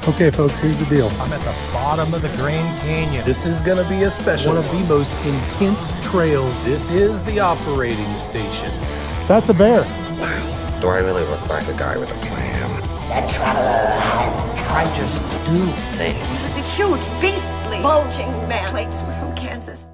Okay, folks, here's the deal. I'm at the bottom of the Grand Canyon. This is going to be a special One of the most intense trails. This is the operating station. That's a bear. Wow, do I really look like a guy with a plan? The traveler has I just do things. This is a huge, beastly, bulging man. Plates were from Kansas.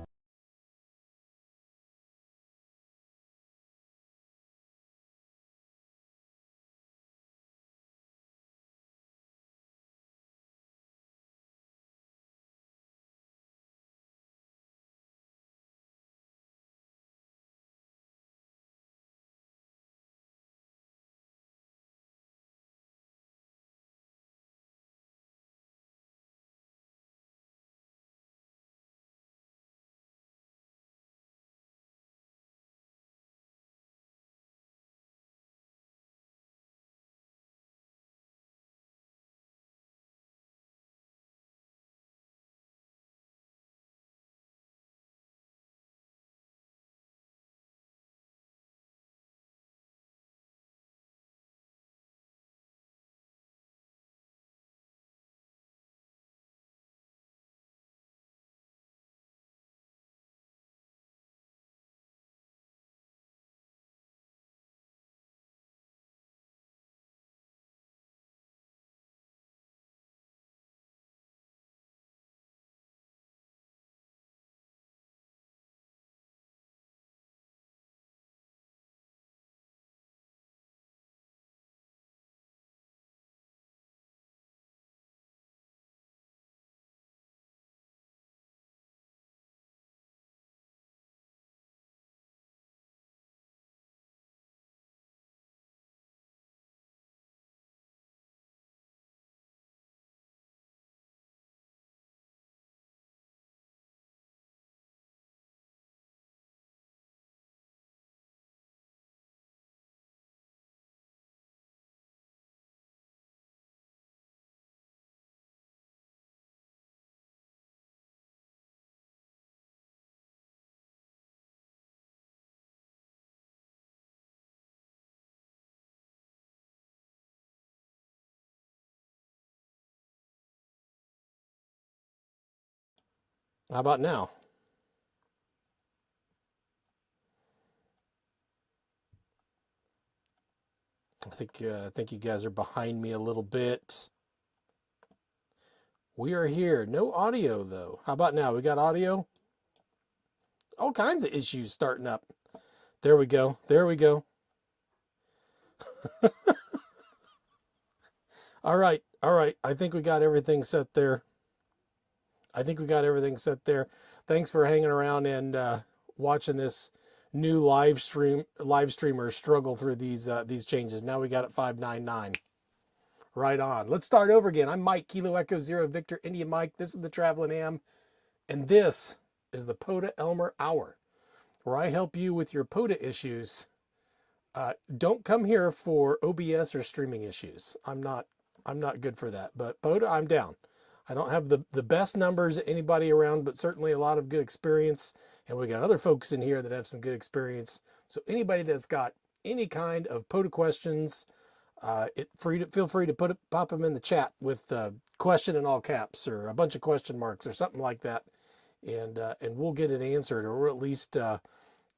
How about now? I think you guys are behind me a little bit. We are here. No audio though. How about now? We got audio? All kinds of issues starting up. There we go. There we go. All right. All right. I think we got everything set there. Thanks for hanging around and watching this new live streamer struggle through these changes. Now we got it 599. Right on. Let's start over again. I'm Mike, Kilo Echo Zero Victor India Mike. This is the Travelin Ham, and this is the POTA Elmer Hour, where I help you with your POTA issues. Don't come here for OBS or streaming issues. I'm not good for that. But POTA, I'm down. I don't have the best numbers anybody around, but certainly a lot of good experience. And we got other folks in here that have some good experience. So anybody that's got any kind of POTA questions, feel free to pop them in the chat with question in all caps or a bunch of question marks or something like that, and we'll get it answered, or we'll at least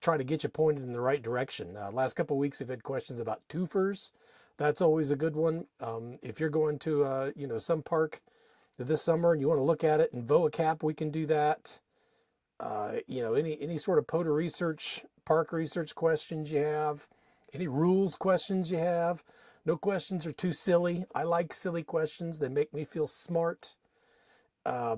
try to get you pointed in the right direction. Last couple of weeks we've had questions about twofers. That's always a good one. If you're going to some park this summer and you want to look at it and vote a cap, we can do that. Any sort of POTA research, park research questions you have, any rules questions you have. No questions are too silly. I like silly questions. They make me feel smart. We're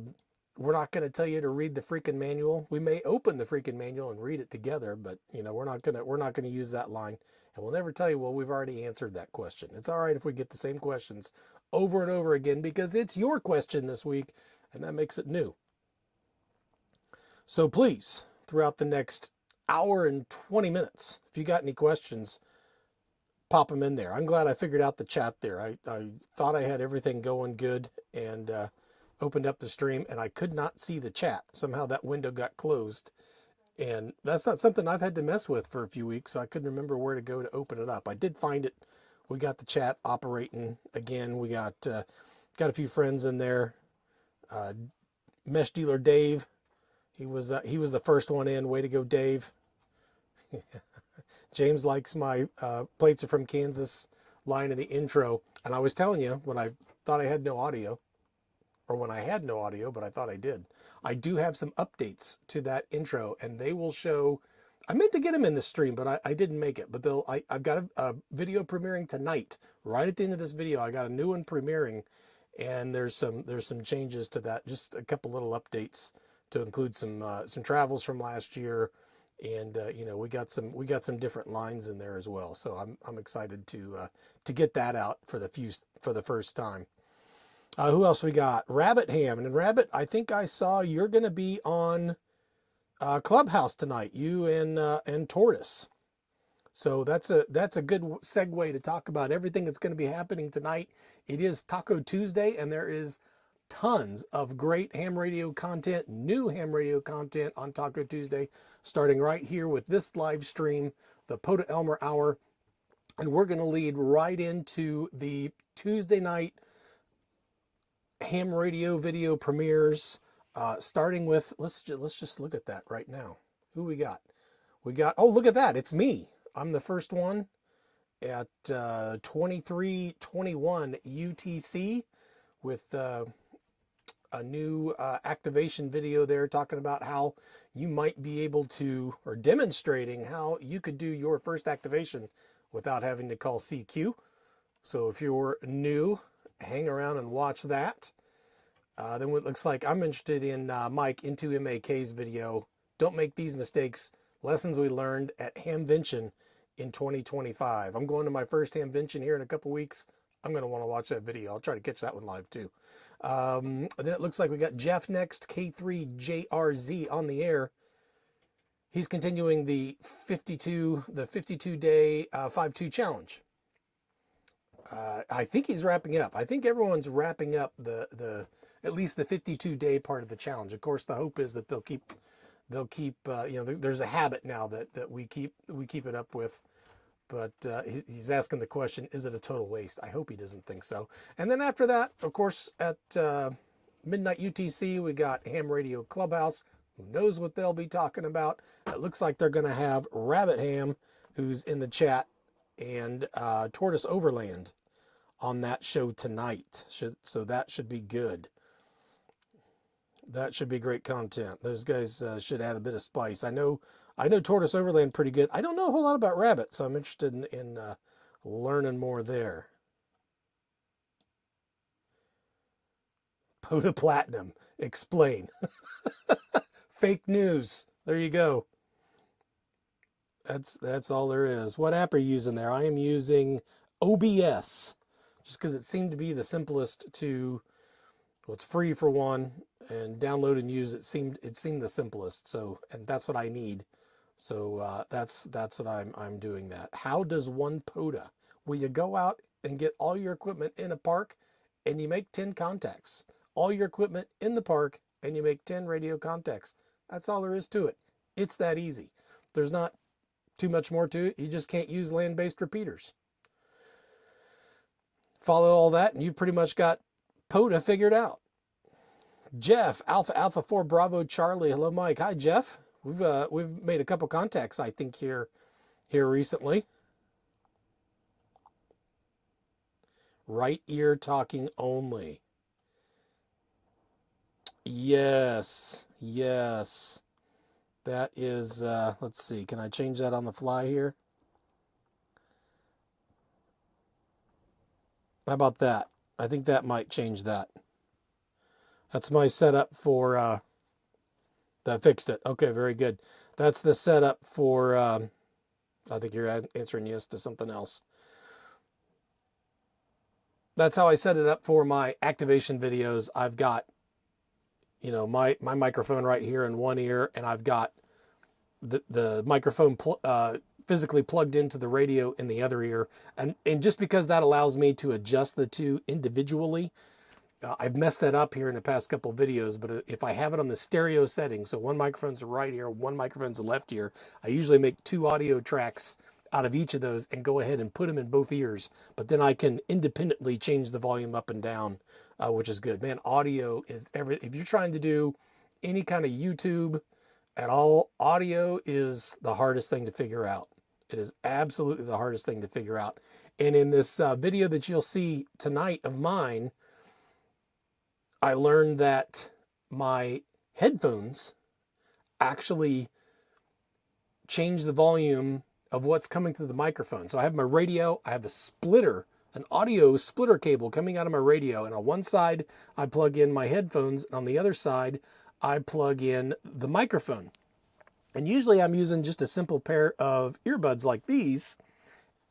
not going to tell you to read the freaking manual. We may open the freaking manual and read it together, but we're not going to use that line. And we'll never tell you, well, we've already answered that question. It's all right if we get the same questions over and over again, because it's your question this week, and that makes it new. So please, throughout the next hour and 20 minutes, if you got any questions, pop them in there. I'm glad I figured out the chat there. I thought I had everything going good and opened up the stream, and I could not see the chat. Somehow that window got closed, and that's not something I've had to mess with for a few weeks, so I couldn't remember where to go to open it up. I did find it. We got the chat operating again. We got got a few friends in there. Mesh dealer Dave, he was the first one in. Way to go, Dave. James likes my plates are from Kansas line in the intro. And I was telling you when I thought I had no audio, or when I had no audio, but I thought I did. I do have some updates to that intro, and they will show. I meant to get them in the stream, but I didn't make it. But I've got a video premiering tonight. Right at the end of this video, I got a new one premiering, and there's some changes to that. Just a couple little updates to include some travels from last year, and we got some different lines in there as well. So I'm excited to get that out for the first time. Who else we got? Rabbit Ham. And Rabbit, I think I saw you're going to be on Clubhouse tonight, you and Tortoise. So that's a good segue to talk about everything that's going to be happening tonight. It is Taco Tuesday, and there is tons of great ham radio content, new ham radio content on Taco Tuesday, starting right here with this live stream, the POTA Elmer Hour. And we're going to lead right into the Tuesday night ham radio video premieres, starting with, let's just look at that right now. Who we got? Oh, look at that. It's me. I'm the first one at 23:21 UTC with a new activation video there talking about how you might be able to, or demonstrating how you could do your first activation without having to call CQ. So if you're new, hang around and watch that. Then it looks like I'm interested in Mike into MAK's video. Don't make these mistakes. Lessons we learned at Hamvention in 2025. I'm going to my first Hamvention here in a couple weeks. I'm going to want to watch that video. I'll try to catch that one live too. Then it looks like we got Jeff next, K3JRZ on the air. He's continuing the 52-day 5-2 challenge. I think he's wrapping it up. I think everyone's wrapping up the at least the 52-day part of the challenge. Of course, the hope is that they'll keep there's a habit now that we keep it up with. But he's asking the question, is it a total waste? I hope he doesn't think so. And then after that, of course, at midnight UTC, we got Ham Radio Clubhouse. Who knows what they'll be talking about? It looks like they're going to have Rabbit Ham, who's in the chat, and Tortoise Overland on that show tonight. So that should be good. That should be great content. Those guys should add a bit of spice. I know Tortoise Overland pretty good. I don't know a whole lot about Rabbit, so I'm interested in learning more there. POTA Platinum. Explain. Fake news. There you go. That's all there is. What app are you using there? I am using OBS, just because it seemed to be the simplest to. Well, it's free for one, and download and use it seemed the simplest. So, and that's what I need. So that's what I'm doing that. How does one POTA? Will you go out and get all your equipment in a park, and you make 10 contacts? All your equipment in the park, and you make 10 radio contacts. That's all there is to it. It's that easy. There's not too much more to it. You just can't use land-based repeaters. Follow all that, and you've pretty much got POTA figured out. Jeff, Alpha 4 Bravo Charlie. Hello, Mike. Hi, Jeff. We've made a couple contacts, I think, here recently. Right ear talking only. Yes. That is, let's see, can I change that on the fly here? How about that? I think that might change that. That's my setup for, that fixed it. Okay, very good. That's the setup for, I think you're answering yes to something else. That's how I set it up for my activation videos. I've got, my microphone right here in one ear, and I've got the microphone physically plugged into the radio in the other ear. And just because that allows me to adjust the two individually, I've messed that up here in the past couple videos, but if I have it on the stereo setting, so one microphone's the right ear, one microphone's the left ear, I usually make two audio tracks out of each of those and go ahead and put them in both ears. But then I can independently change the volume up and down, which is good. Man, audio is everything. If you're trying to do any kind of YouTube at all, audio is the hardest thing to figure out. It is absolutely the hardest thing to figure out. And in this video that you'll see tonight of mine, I learned that my headphones actually change the volume of what's coming through the microphone. So I have my radio, I have a splitter, an audio splitter cable coming out of my radio, and on one side I plug in my headphones, and on the other side I plug in the microphone. And usually I'm using just a simple pair of earbuds like these,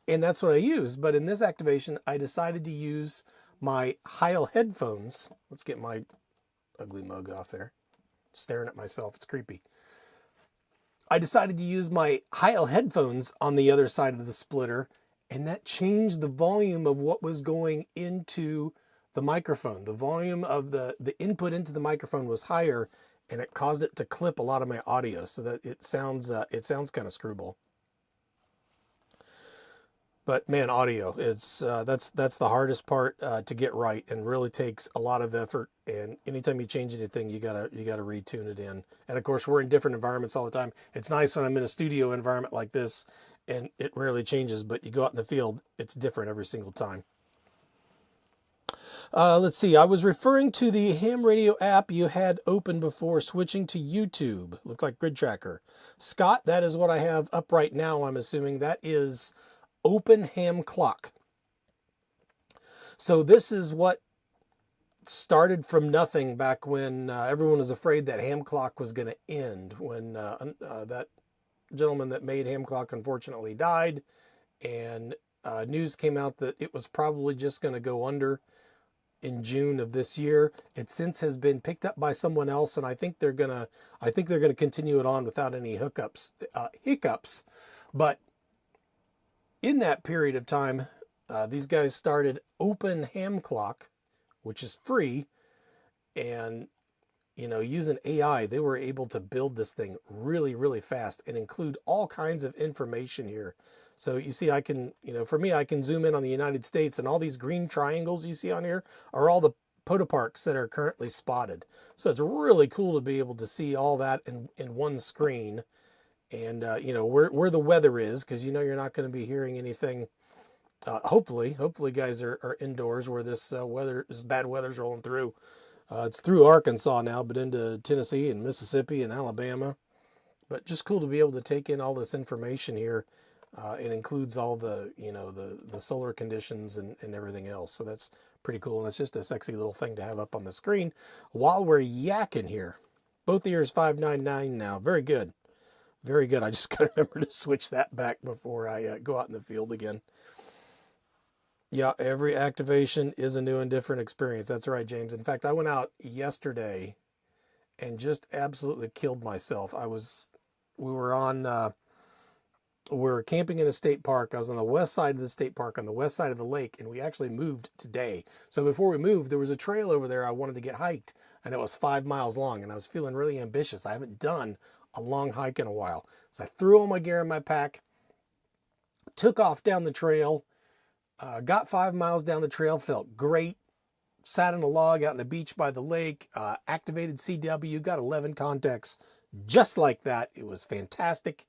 and that's what I use. But in this activation, I decided to use my Heil headphones. Let's get my ugly mug off there. Staring at myself, it's creepy. I decided to use my Heil headphones on the other side of the splitter, and that changed the volume of what was going into the microphone. The volume of the input into the microphone was higher, and it caused it to clip a lot of my audio, so that it sounds kind of screwball. But man, audio is that's the hardest part to get right, and really takes a lot of effort. And anytime you change anything, you gotta retune it in. And of course, we're in different environments all the time. It's nice when I'm in a studio environment like this, and it rarely changes. But you go out in the field, it's different every single time. Let's see. I was referring to the ham radio app you had open before switching to YouTube. Looked like Grid Tracker. Scott, that is what I have up right now. I'm assuming that is Open Ham Clock. So this is what started from nothing back when everyone was afraid that Ham Clock was going to end. When that gentleman that made Ham Clock unfortunately died, and news came out that it was probably just going to go under in June of this year. It since has been picked up by someone else, and I think they're gonna continue it on without any hiccups. But in that period of time, these guys started Open Ham Clock, which is free, and using AI, they were able to build this thing really, really fast and include all kinds of information here. So you see, I can, for me, I can zoom in on the United States, and all these green triangles you see on here are all the POTA parks that are currently spotted. So it's really cool to be able to see all that in one screen, and where the weather is, because you're not going to be hearing anything. Hopefully guys are indoors where this bad weather's rolling through. It's through Arkansas now, but into Tennessee and Mississippi and Alabama. But just cool to be able to take in all this information here. It includes all the solar conditions and everything else. So that's pretty cool. And it's just a sexy little thing to have up on the screen while we're yakking here. Both ears 599 now. Very good. Very good. I just got to remember to switch that back before I go out in the field again. Yeah, every activation is a new and different experience. That's right, James. In fact, I went out yesterday and just absolutely killed myself. We were camping in a state park. I was on the west side of the state park, on the west side of the lake, and we actually moved today. So before we moved, there was a trail over there I wanted to get hiked, and it was 5 miles long, and I was feeling really ambitious. I haven't done a long hike in a while. So I threw all my gear in my pack, took off down the trail, got 5 miles down the trail, felt great, sat on a log out on the beach by the lake, activated CW, got 11 contacts just like that. It was fantastic.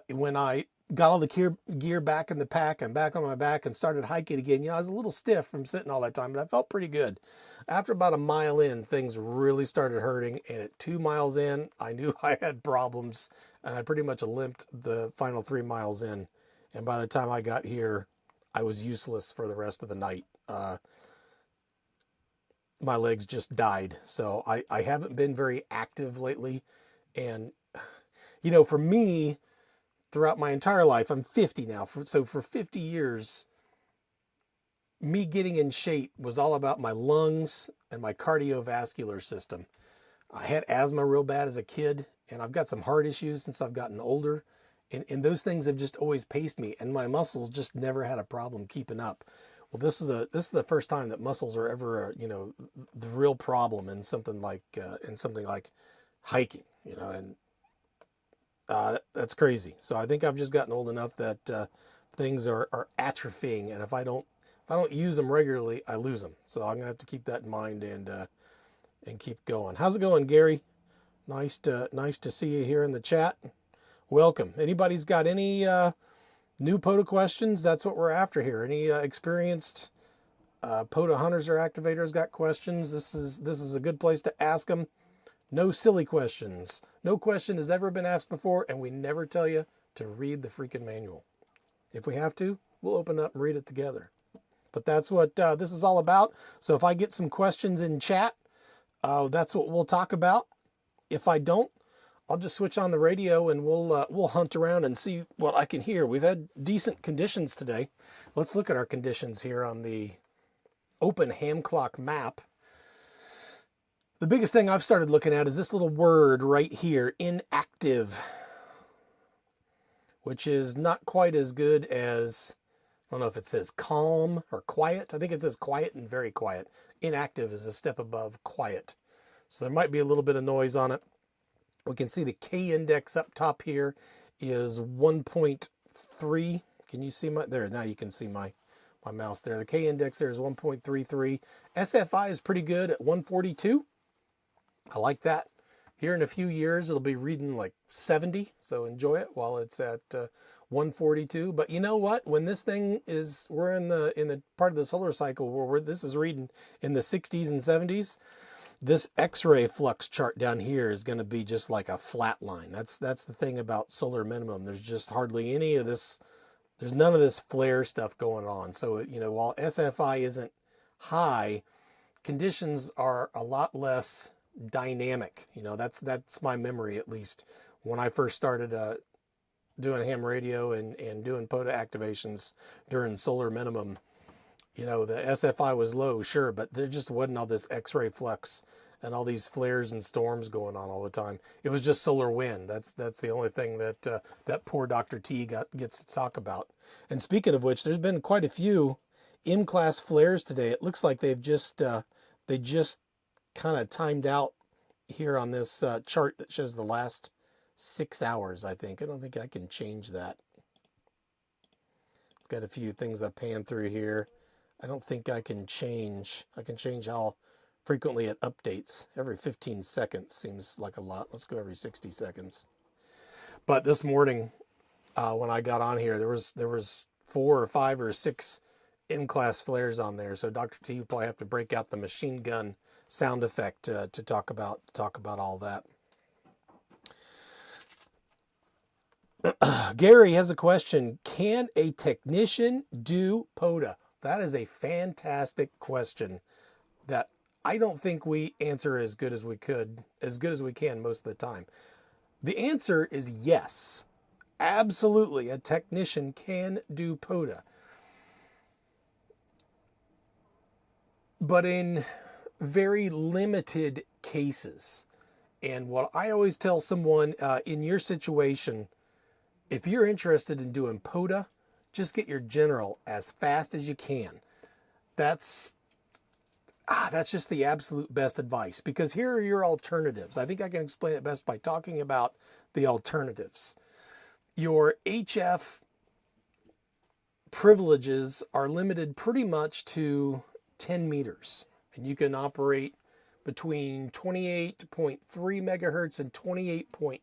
When I got all the gear back in the pack, I'm back on my back and started hiking again. I was a little stiff from sitting all that time, but I felt pretty good. After about a mile in, things really started hurting, and at 2 miles in, I knew I had problems, and I pretty much limped the final 3 miles in. And by the time I got here, I was useless for the rest of the night. My legs just died. So I haven't been very active lately. And, for me, throughout my entire life, I'm 50 now. So for 50 years, me getting in shape was all about my lungs and my cardiovascular system. I had asthma real bad as a kid, and I've got some heart issues since I've gotten older. And those things have just always paced me, and my muscles just never had a problem keeping up. Well, this is the first time that muscles are ever, the real problem in something like hiking, and That's crazy. So I think I've just gotten old enough that things are atrophying, and if I don't use them regularly, I lose them. So I'm gonna have to keep that in mind and keep going. How's it going, Gary? Nice to see you here in the chat. Welcome. Anybody's got any new POTA questions? That's what we're after here. Any experienced POTA hunters or activators got questions? This is a good place to ask them. No silly questions. No question has ever been asked before, and we never tell you to read the freaking manual. If we have to, we'll open up and read it together. But that's what this is all about. So if I get some questions in chat, that's what we'll talk about. If I don't, I'll just switch on the radio and we'll hunt around and see what I can hear. We've had decent conditions today. Let's look at our conditions here on the open ham clock map. The biggest thing I've started looking at is this little word right here, inactive, which is not quite as good as, I don't know if it says calm or quiet. I think it says quiet and very quiet. Inactive is a step above quiet. So there might be a little bit of noise on it. We can see the K index up top here is 1.3. Can you see my, there, now you can see my mouse there. The K index there is 1.33. SFI is pretty good at 142. I like that. Here in a few years, it'll be reading like 70. So enjoy it while it's at 142. But you know what? When this thing is, we're in the part of the solar cycle where this is reading in the 60s and 70s. This X-ray flux chart down here is going to be just like a flat line. That's the thing about solar minimum. There's just hardly any of this. There's none of this flare stuff going on. So, you know, while SFI isn't high, conditions are a lot less dynamic. You know, that's my memory, at least when I first started doing ham radio and doing POTA activations during solar minimum. You know, the SFI was low, sure, but there just wasn't all this X-ray flux and all these flares and storms going on all the time. It was just solar wind. That's the only thing that that poor Dr. T gets to talk about. And speaking of which, there's been quite a few M-class flares today. It looks like they just kind of timed out here on this chart that shows the last 6 hours, I think. I don't think I can change that. It's got a few things I pan through here. I don't think I can change how frequently it updates. Every 15 seconds seems like a lot. Let's go every 60 seconds. But this morning, when I got on here, there was 4 or 5 or 6 M-class flares on there. So Dr. T will probably have to break out the machine gun sound effect to talk about all that. Gary has a question. Can a technician do POTA? That is a fantastic question that I don't think we answer as good as we can most of the time. The answer is yes. Absolutely, a technician can do POTA. But in very limited cases. And what I always tell someone in your situation, if you're interested in doing POTA, just get your general as fast as you can. That's just the absolute best advice, because here are your alternatives. I think I can explain it best by talking about the alternatives. Your HF privileges are limited pretty much to 10 meters, and you can operate between 28.3 megahertz and 28.5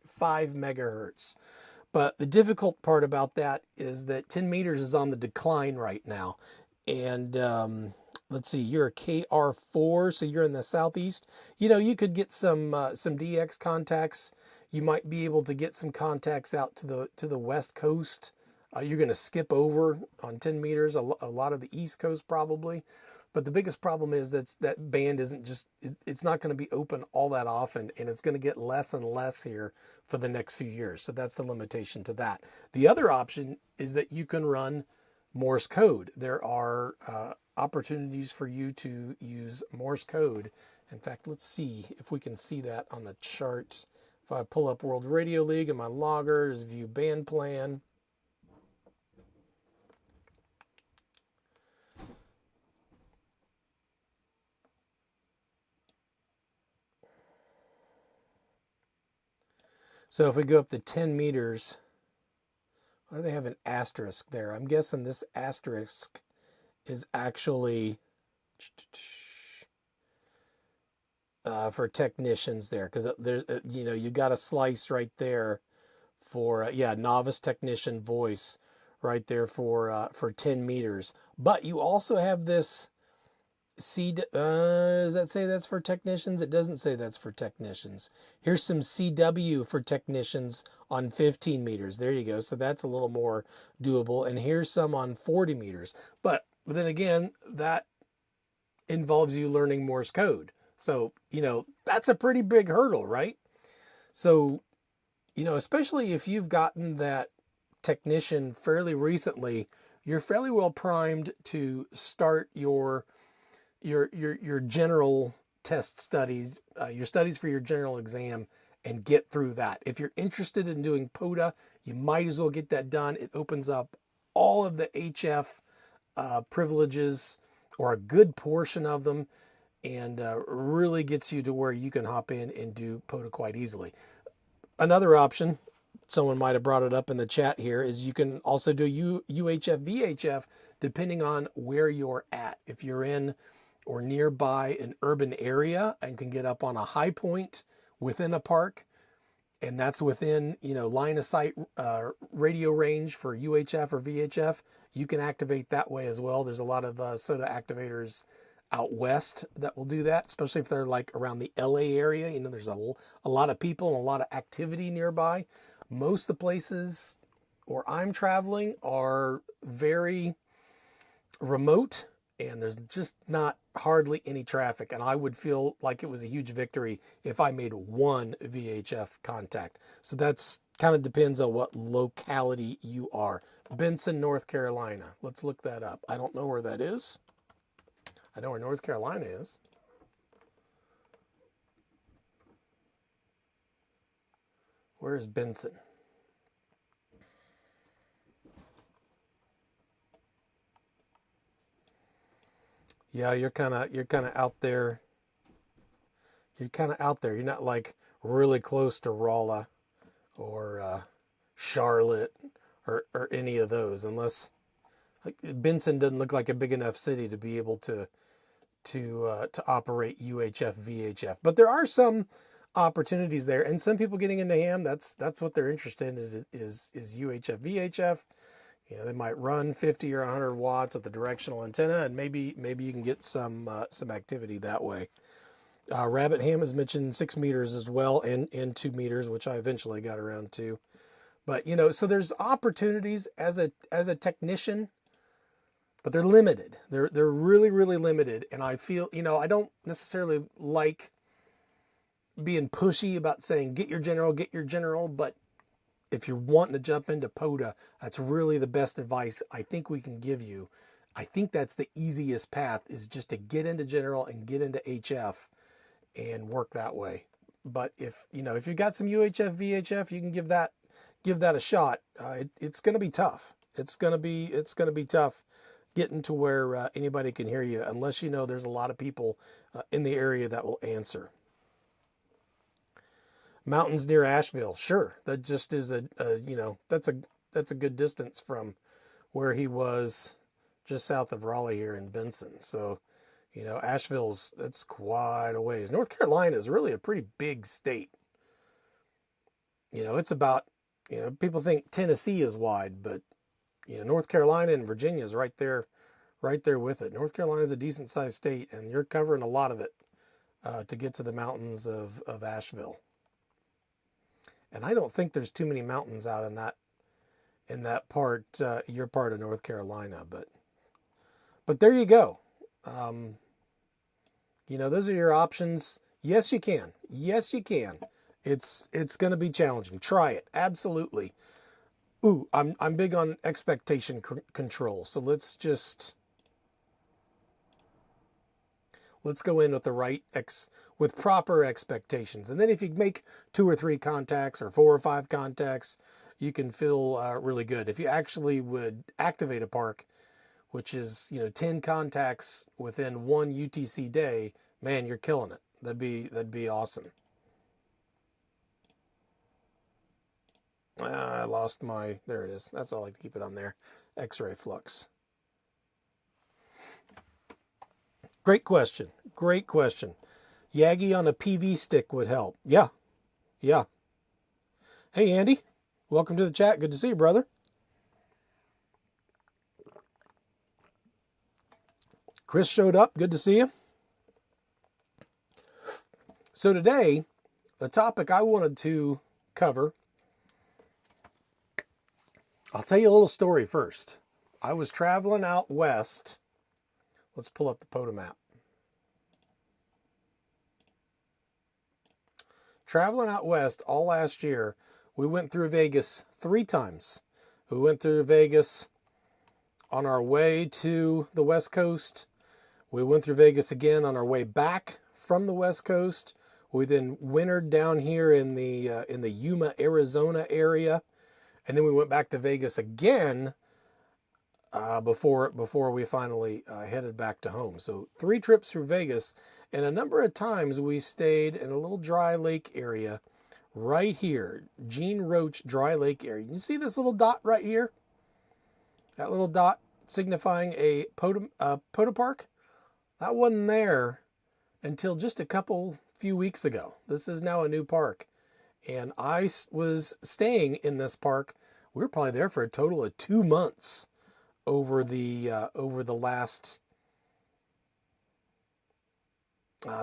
megahertz. But the difficult part about that is that 10 meters is on the decline right now. And let's see, you're a KR4, so you're in the southeast. You know, you could get some DX contacts. You might be able to get some contacts out to the west coast. You're going to skip over on 10 meters, a lot of the east coast probably. But the biggest problem is that band it's not going to be open all that often, and it's going to get less and less here for the next few years. So that's the limitation to that. The other option is that you can run Morse code. There are opportunities for you to use Morse code. In fact, let's see if we can see that on the chart. If I pull up World Radio League in my loggers, view band plan. So if we go up to 10 meters, why do they have an asterisk there? I'm guessing this asterisk is actually for technicians there, because there's you got a slice right there for novice technician voice right there for 10 meters. But you also have this does that say that's for technicians? It doesn't say that's for technicians. Here's some CW for technicians on 15 meters. There you go. So that's a little more doable. And here's some on 40 meters. But then again, that involves you learning Morse code. So, that's a pretty big hurdle, right? So, especially if you've gotten that technician fairly recently, you're fairly well primed to start your general test studies, your studies for your general exam, and get through that. If you're interested in doing POTA, you might as well get that done. It opens up all of the HF privileges, or a good portion of them, and really gets you to where you can hop in and do POTA quite easily. Another option, someone might have brought it up in the chat here, is you can also do UHF, VHF, depending on where you're at. If you're in or nearby an urban area and can get up on a high point within a park, and that's within, line of sight radio range for UHF or VHF, you can activate that way as well. There's a lot of SOTA activators out west that will do that, especially if they're like around the LA area. There's a lot of people and a lot of activity nearby. Most of the places where I'm traveling are very remote, and there's just not hardly any traffic. And I would feel like it was a huge victory if I made one VHF contact. So that's kind of depends on what locality you are. Benson, North Carolina. Let's look that up. I don't know where that is. I know where North Carolina is. Where is Benson? Yeah, you're kind of out there. You're kind of out there. You're not like really close to Raleigh or Charlotte or any of those, unless Benson doesn't look like a big enough city to be able to operate UHF VHF. But there are some opportunities there, and some people getting into ham, that's what they're interested in, is UHF VHF. They might run 50 or 100 watts at the directional antenna, and maybe you can get some activity that way. Rabbit Ham has mentioned 6 meters as well, and 2 meters, which I eventually got around to. But so there's opportunities as a technician, but they're limited. They're really, really limited. And I feel, I don't necessarily like being pushy about saying, get your general. But if you're wanting to jump into POTA, that's really the best advice I think we can give you. I think that's the easiest path, is just to get into general and get into HF and work that way. But if you've got some UHF, VHF, you can give that a shot. It's going to be tough. It's going to be tough getting to where anybody can hear you, unless there's a lot of people in the area that will answer. Mountains near Asheville, sure. That just is that's a good distance from where he was, just south of Raleigh here in Benson. So, that's quite a ways. North Carolina is really a pretty big state. It's about, people think Tennessee is wide, but North Carolina and Virginia is right there with it. North Carolina is a decent sized state, and you're covering a lot of it to get to the mountains of Asheville. And I don't think there's too many mountains out in that part, your part of North Carolina, but there you go. Those are your options. Yes, you can. Yes, you can. It's going to be challenging. Try it. Absolutely. Ooh, I'm big on expectation control. So let's go in with with proper expectations. And then if you make 2 or 3 contacts or 4 or 5 contacts, you can feel really good. If you actually would activate a park, which is 10 contacts within 1 UTC day, man, you're killing it. That'd be awesome. I lost my, there it is. That's all I like to keep it on there. X-ray flux. Great question. Great question. Yagi on a PV stick would help. Yeah. Yeah. Hey, Andy. Welcome to the chat. Good to see you, brother. Chris showed up. Good to see you. So today, the topic I wanted to cover, I'll tell you a little story first. I was traveling out west. Let's pull up the POTA map. Traveling out west all last year, we went through Vegas 3 times. We went through Vegas on our way to the West Coast. We went through Vegas again on our way back from the West Coast. We then wintered down here in the Yuma, Arizona area, and then we went back to Vegas again before we finally headed back to home. So 3 trips through Vegas, and a number of times we stayed in a little dry lake area right here, Gene Roach Dry Lake area. You see this little dot right here? That little dot signifying a POTA park? That wasn't there until just a few weeks ago. This is now a new park. And I was staying in this park. We were probably there for a total of 2 months over the last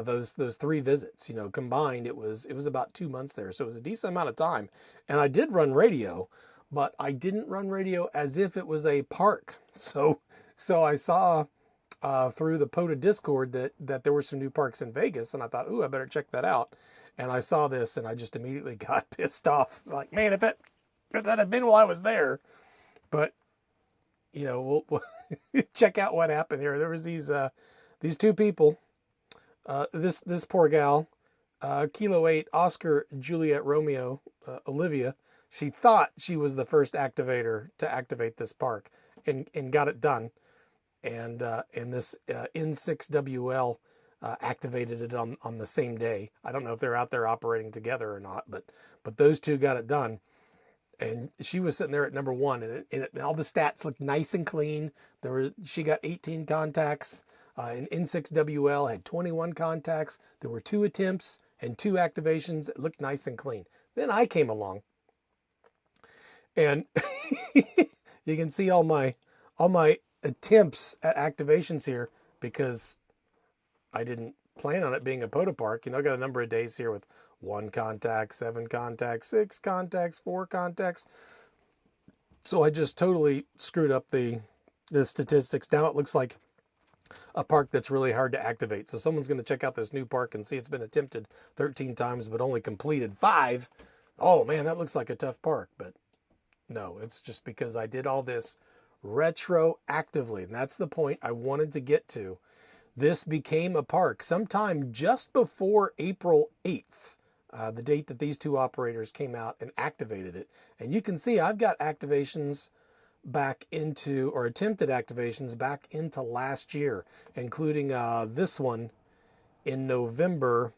those 3 visits. You know, combined it was about 2 months there. So it was a decent amount of time. And I did run radio, but I didn't run radio as if it was a park. So I saw through the POTA Discord that there were some new parks in Vegas, and I thought, ooh, I better check that out. And I saw this, and I just immediately got pissed off. Like, man, if that had been while I was there. But you know, we'll check out what happened here. There was these 2 people. This poor gal, Kilo 8 Oscar Juliet Romeo Olivia. She thought she was the first activator to activate this park, and got it done. And this N6WL activated it on the same day. I don't know if they're out there operating together or not, but those 2 got it done. And she was sitting there at number 1, and all the stats looked nice and clean. She got 18 contacts. And N6WL had 21 contacts. There were 2 attempts and 2 activations. It looked nice and clean. Then I came along, and you can see all my attempts at activations here, because I didn't plan on it being a POTA park. You know, I got a number of days here with 1 contact, 7 contacts, 6 contacts, 4 contacts. So I just totally screwed up the statistics. Now it looks like a park that's really hard to activate. So someone's going to check out this new park and see it's been attempted 13 times, but only completed 5. Oh man, that looks like a tough park. But no, it's just because I did all this retroactively. And that's the point I wanted to get to. This became a park sometime just before April 8th, the date that these 2 operators came out and activated it. And you can see I've got activations back into, or attempted activations back into last year, including this one in November.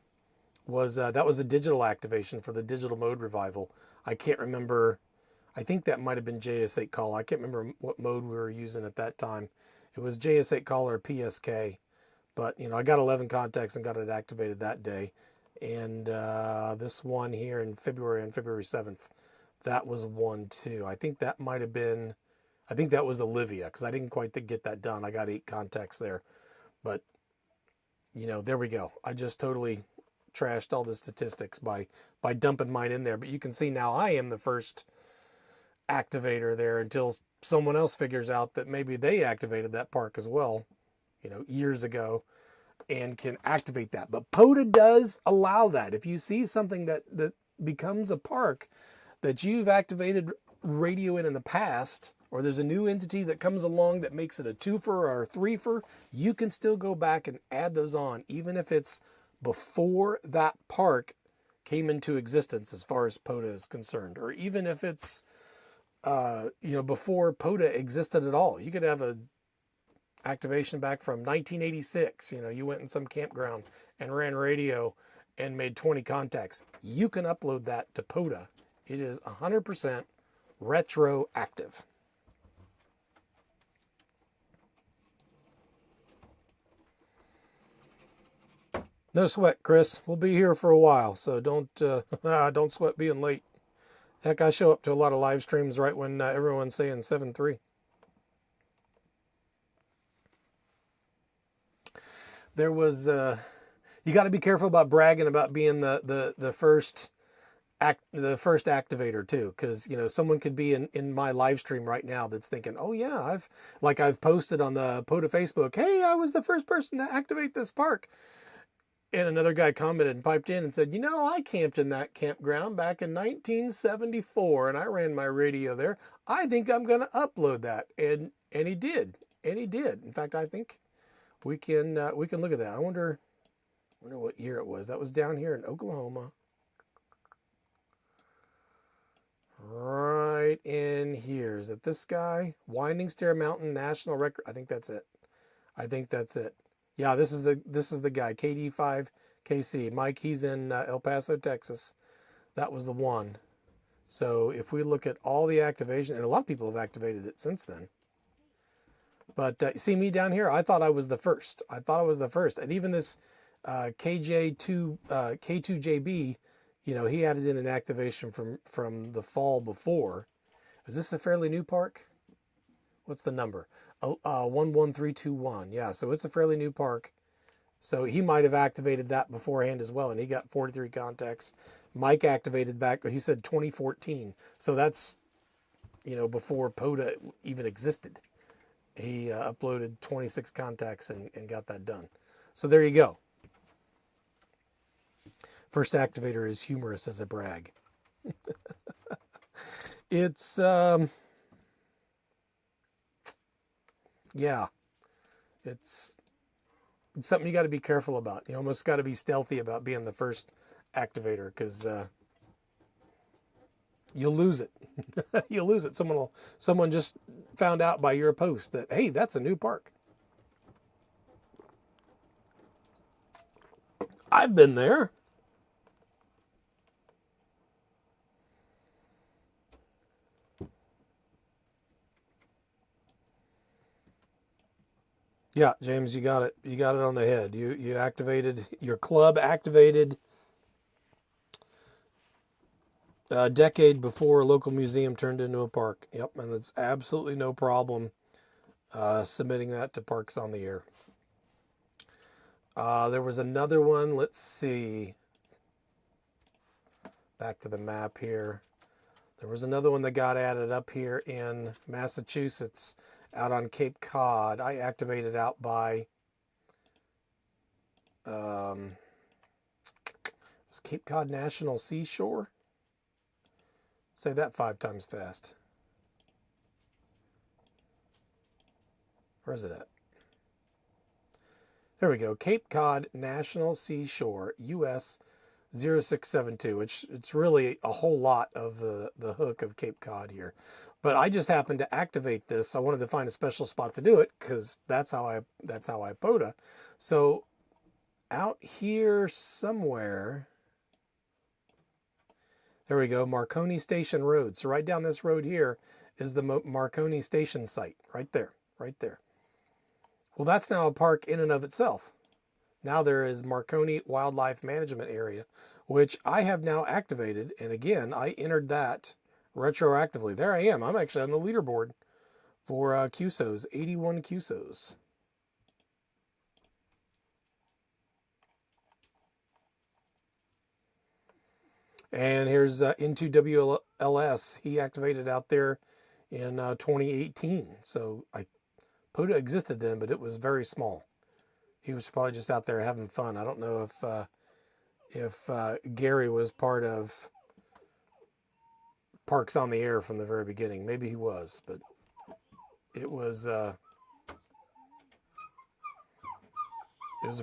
That was a digital activation for the digital mode revival. I can't remember. I think that might have been JS8 call. I can't remember what mode we were using at that time. It was JS8 call or PSK. But, you know, I got 11 contacts and got it activated that day. And this one here in February, on February 7th, that was one too. I think that might have been, I think that was Olivia, because I didn't quite get that done. I got 8 contacts there. But, you know, there we go. I just totally trashed all the statistics by dumping mine in there. But you can see now I am the first activator there, until someone else figures out that maybe they activated that park as well, you know, years ago, and can activate that. But POTA does allow that. If you see something that becomes a park that you've activated radio in the past, or there's a new entity that comes along that makes it a 2-fer or a 3-fer, you can still go back and add those on, even if it's before that park came into existence as far as POTA is concerned, or even if it's you know, before POTA existed at all. You could have a activation back from 1986. You know, you went in some campground and ran radio and made 20 contacts. You can upload that to POTA It is 100% retroactive. No sweat, Chris. We'll be here for a while, so don't sweat being late. Heck, I show up to a lot of live streams right when everyone's saying 7-3. There was you got to be careful about bragging about being the first activator too, because someone could be in my live stream right now that's thinking, oh yeah, I've posted on the POTA Facebook, hey, I was the first person to activate this park. And another guy commented and piped in and said, I camped in that campground back in 1974 and I ran my radio there. I think I'm going to upload that. And he did. And he did. In fact, I think we can look at that. I wonder what year it was. That was down here in Oklahoma. Right in here. Is it this guy? Winding Stair Mountain National Record. I think that's it. Yeah, this is the guy, KD5KC. Mike, he's in El Paso, Texas. That was the one. So if we look at all the activation, and a lot of people have activated it since then. But see me down here? I thought I was the first. And even this K2JB, he added in an activation from the fall before. Is this a fairly new park? What's the number? 11321. Yeah, so it's a fairly new park. So he might have activated that beforehand as well, and he got 43 contacts. Mike activated back, he said 2014. So that's, before POTA even existed. He uploaded 26 contacts and got that done. So there you go. First activator is humorous as a brag. It's, yeah, it's something you got to be careful about. You almost got to be stealthy about being the first activator, because you'll lose it. You'll lose it. Someone just found out by your post that, hey, that's a new park. I've been there. Yeah, James, you got it. You got it on the head. You activated, your club activated a decade before a local museum turned into a park. Yep, and it's absolutely no problem submitting that to Parks on the Air. There was another one. Let's see. Back to the map here. There was another one that got added up here in Massachusetts, out on Cape Cod. I activated out by was Cape Cod National Seashore? Say that 5 times fast. Where is it at? There we go. Cape Cod National Seashore, US 0672, which it's really a whole lot of the hook of Cape Cod here. But I just happened to activate this. I wanted to find a special spot to do it, because that's how I POTA. So out here somewhere, there we go, Marconi Station Road. So right down this road here is the Marconi Station site, right there, right there. Well, that's now a park in and of itself. Now there is Marconi Wildlife Management Area, which I have now activated. And again, I entered that retroactively. There I am. I'm actually on the leaderboard for QSOs, 81 QSOs. And here's Into WLS. He activated out there in 2018. So POTA existed then, but it was very small. He was probably just out there having fun. I don't know if Gary was part of Parks on the Air from the very beginning. Maybe he was, but it was a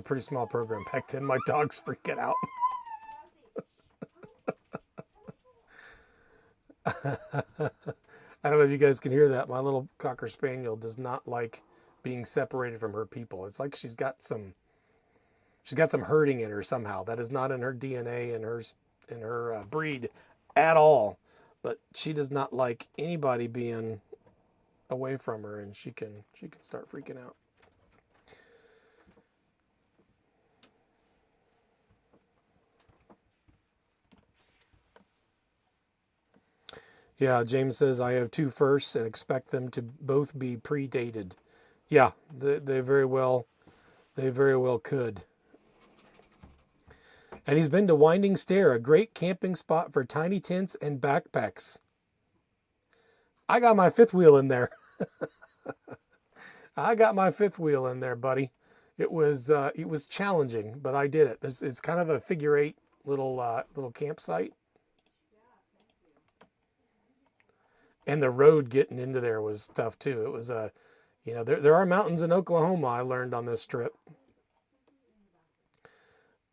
pretty small program back then. My dog's freaking out. I don't know if you guys can hear that. My little Cocker Spaniel does not like being separated from her people. It's like she's got some herding in her somehow. That is not in her DNA and her breed at all. but she does not like anybody being away from her, and she can start freaking out. Yeah, James says, I have 2 firsts and expect them to both be predated. Yeah, they very well could. And he's been to Winding Stair, a great camping spot for tiny tents and backpacks. I got my 5th wheel in there. I got my 5th wheel in there, buddy. It was challenging, but I did it. It's kind of a figure 8 little campsite. And the road getting into there was tough too. It was there are mountains in Oklahoma, I learned on this trip.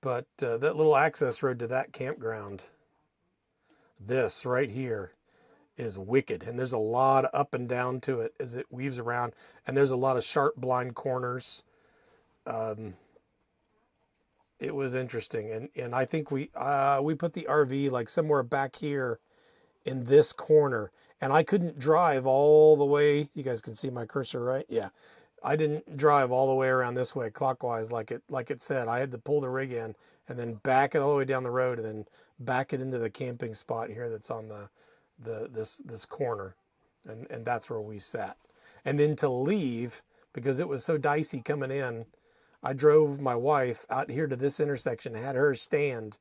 But that little access road to that campground, this right here, is wicked. And there's a lot of up and down to it as it weaves around. And there's a lot of sharp blind corners. It was interesting. And I think we put the RV like somewhere back here in this corner. And I couldn't drive all the way. You guys can see my cursor, right? Yeah. I didn't drive all the way around this way clockwise like it said. I had to pull the rig in and then back it all the way down the road and then back it into the camping spot here that's on this corner. And that's where we sat. And then to leave, because it was so dicey coming in, I drove my wife out here to this intersection, had her stand.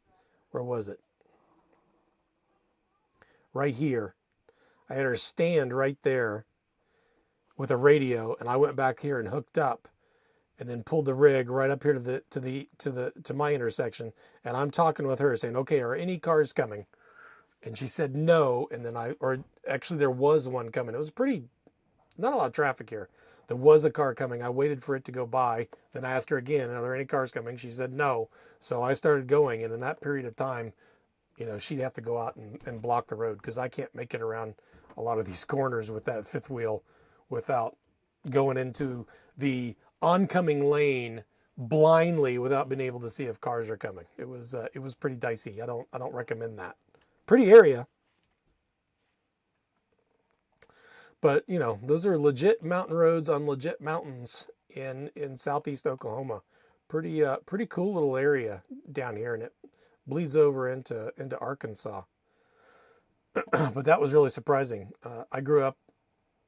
Where was it? Right here. I had her stand right there with a radio, and I went back here and hooked up and then pulled the rig right up here to my intersection. And I'm talking with her saying, okay, are any cars coming? And she said no. And then actually there was one coming. It was not a lot of traffic here. There was a car coming. I waited for it to go by. Then I asked her again, are there any cars coming? She said no. So I started going. And in that period of time, she'd have to go out and block the road because I can't make it around a lot of these corners with that 5th wheel without going into the oncoming lane blindly without being able to see if cars are coming. It was pretty dicey. I don't recommend that. Pretty area. But, those are legit mountain roads on legit mountains in southeast Oklahoma. Pretty cool little area down here, and it bleeds over into Arkansas. But that was really surprising. I grew up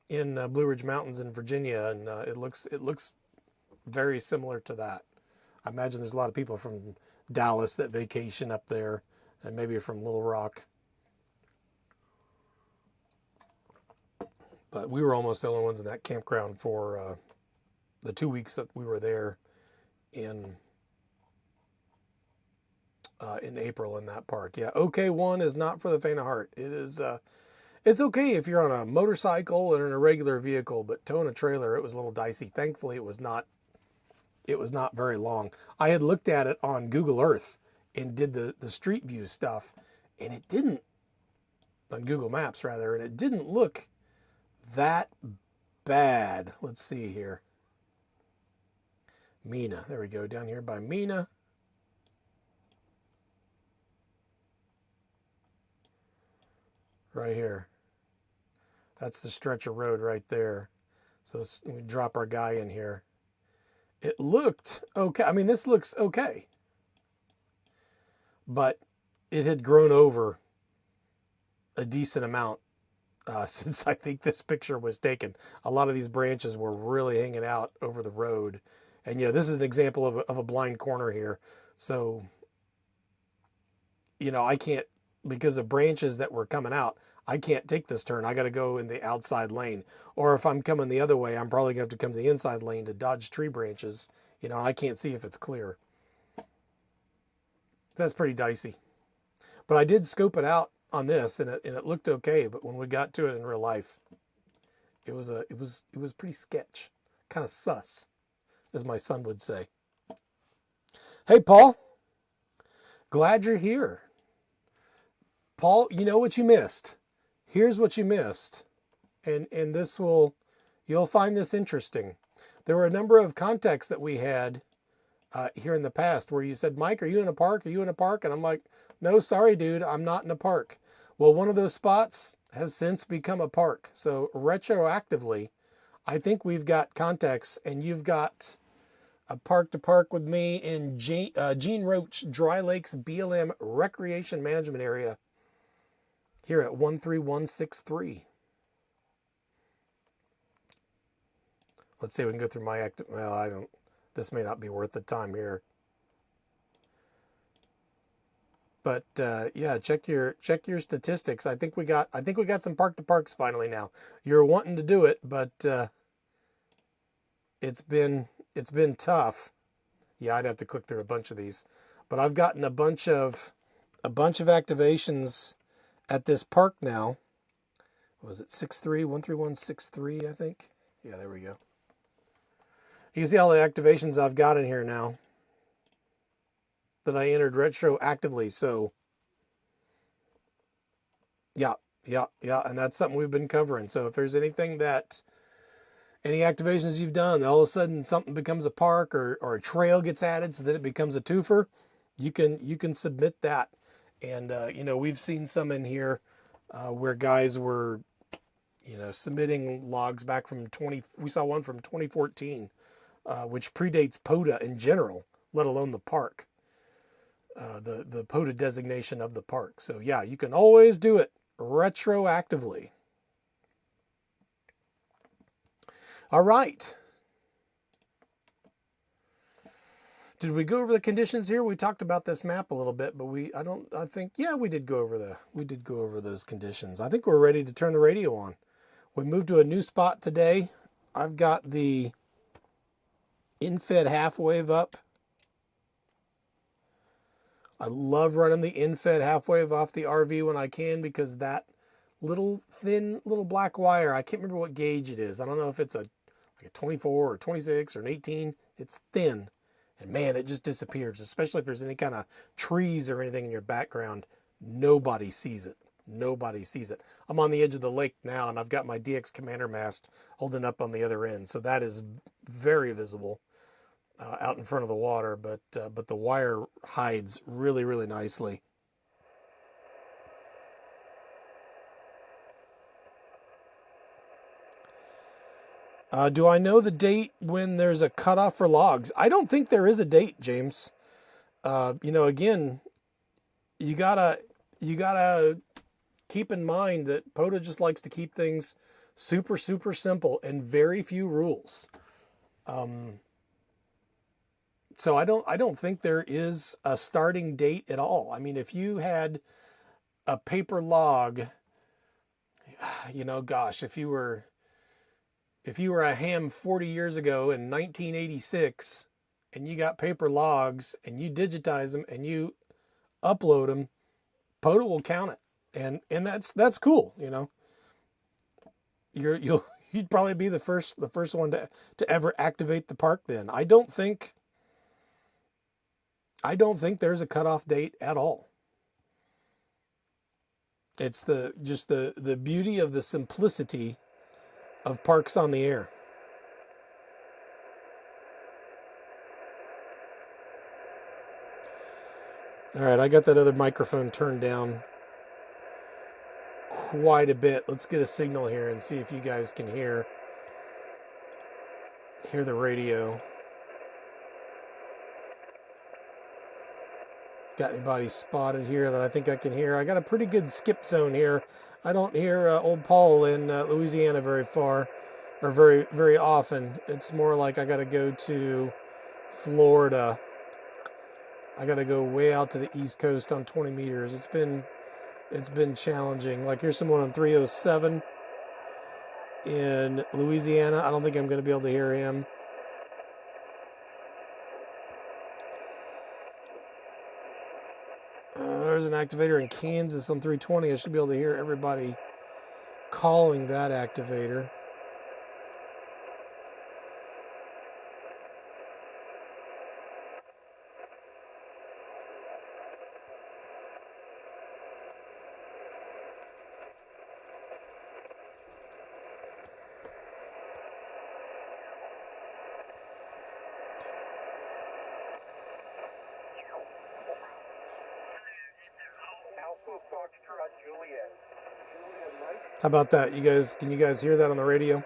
in Blue Ridge Mountains in Virginia, and it looks very similar to that. I imagine there's a lot of people from Dallas that vacation up there, and maybe from Little Rock. But we were almost the only ones in that campground for the 2 weeks that we were there in April in that park. Yeah, OK1 is not for the faint of heart. It is. It's okay if you're on a motorcycle or in a regular vehicle, but towing a trailer, it was a little dicey. Thankfully, it was not very long. I had looked at it on Google Earth and did the street view stuff, and it didn't, on Google Maps rather, and it didn't look that bad. Let's see here. Mina, there we go, down here by Mina. Right here. That's the stretch of road right there. So we drop our guy in here. It looked okay. I mean, this looks okay. But it had grown over a decent amount since I think this picture was taken. A lot of these branches were really hanging out over the road. And this is an example of a blind corner here. So, I can't, because of branches that were coming out, I can't take this turn. I got to go in the outside lane. Or if I'm coming the other way, I'm probably going to have to come to the inside lane to dodge tree branches. I can't see if it's clear. That's pretty dicey. But I did scope it out on this, and it looked okay. But when we got to it in real life, it was pretty sketch, kind of sus, as my son would say. Hey, Paul. Glad you're here. Paul, you know what you missed. Here's what you missed. And you'll find this interesting. There were a number of contacts that we had here in the past where you said, Mike, are you in a park? Are you in a park? And I'm like, no, sorry, dude, I'm not in a park. Well, one of those spots has since become a park. So retroactively, I think we've got context, and you've got a park to park with me in Gene Roach Dry Lakes BLM Recreation Management Area here at 13163. Let's see if we can go through my active. Well, I don't. This may not be worth the time here. But yeah, check your statistics. I think we got some park to parks finally now. You're wanting to do it, but it's been tough. Yeah, I'd have to click through a bunch of these, but I've gotten a bunch of activations at this park now. What was it 13163? I think. Yeah, there we go. You can see all the activations I've got in here now that I entered retroactively. So yeah, and that's something we've been covering. So if there's any activations you've done, all of a sudden something becomes a park or a trail gets added, so that it becomes a twofer, you can submit that. And we've seen some in here where guys were submitting logs back from we saw one from 2014, which predates POTA in general, let alone the park. The POTA designation of the park. So yeah, you can always do it retroactively. All right. Did we go over the conditions here? We talked about this map a little bit, but we did go over those conditions. I think we're ready to turn the radio on. We moved to a new spot today. I've got the in-fed half wave up. I love running the in-fed half wave off the RV when I can, because that thin little black wire, I can't remember what gauge it is. I don't know if it's a 24 or 26 or an 18. It's thin. And man, it just disappears, especially if there's any kind of trees or anything in your background. Nobody sees it. Nobody sees it. I'm on the edge of the lake now, and I've got my DX commander mast holding up on the other end. So that is very visible out in front of the water, but the wire hides really, really nicely. Do I know the date when there's a cutoff for logs? I don't think there is a date, James. Again, you gotta keep in mind that POTA just likes to keep things super, super simple and very few rules. So I don't think there is a starting date at all. I mean, if you had a paper log, if you were a ham 40 years ago in 1986 and you got paper logs and you digitize them and you upload them, POTA will count it. And that's cool, You'd probably be the first one to ever activate the park then. I don't think there's a cutoff date at all. It's the beauty of the simplicity of parks on the air. All right, I got that other microphone turned down quite a bit. Let's get a signal here and see if you guys can hear the radio. Got anybody spotted here that I think I can hear? I got a pretty good skip zone here. I don't hear old Paul in Louisiana very far, or very, very often. It's more like I got to go to Florida. I got to go way out to the East Coast on 20 meters. It's been challenging. Like here's someone on 307 in Louisiana. I don't think I'm going to be able to hear him. There's an activator in Kansas on 320. I should be able to hear everybody calling that activator. How about that? You guys, can you guys hear that on the radio?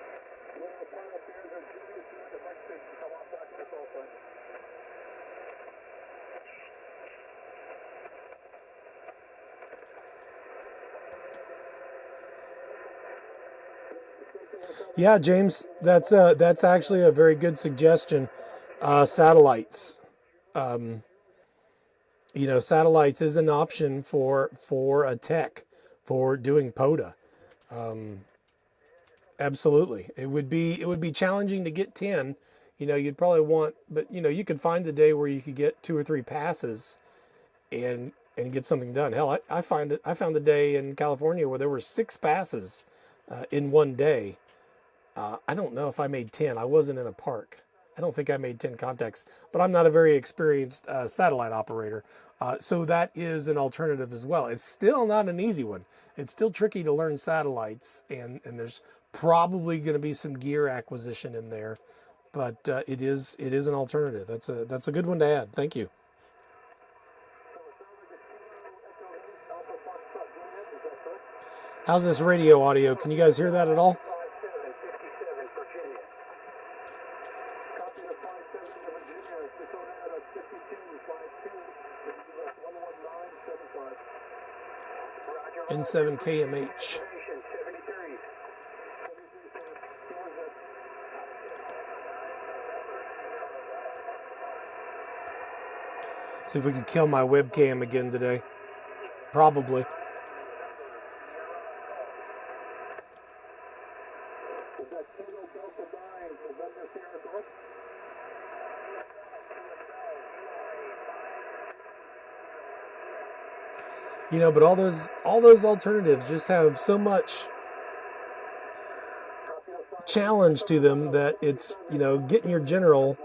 Yeah, James, that's actually a very good suggestion. Satellites, satellites is an option for a tech for doing POTA. Absolutely, it would be challenging to get 10. You'd probably want, but you could find the day where you could get 2 or 3 passes, and get something done. Hell, I found the day in California where there were 6 passes in one day. I don't know if I made 10. I wasn't in a park. I don't think I made 10 contacts, but I'm not a very experienced satellite operator. So that is an alternative as well. It's still not an easy one. It's still tricky to learn satellites, and there's probably going to be some gear acquisition in there, but it is an alternative. That's a good one to add. Thank you. How's this radio audio? Can you guys hear that at all? N7 KMH. See if we can kill my webcam again today. Probably. But all those alternatives just have so much challenge to them that it's, getting your general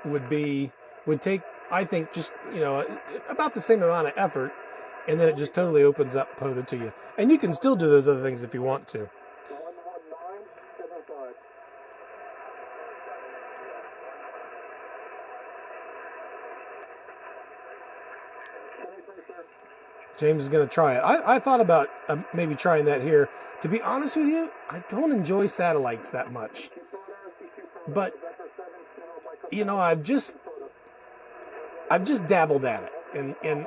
would take, I think, just, about the same amount of effort, and then it just totally opens up POTA to you. And you can still do those other things if you want to. James is going to try it. I thought about maybe trying that here. To be honest with you, I don't enjoy satellites that much. But, I've just dabbled at it. And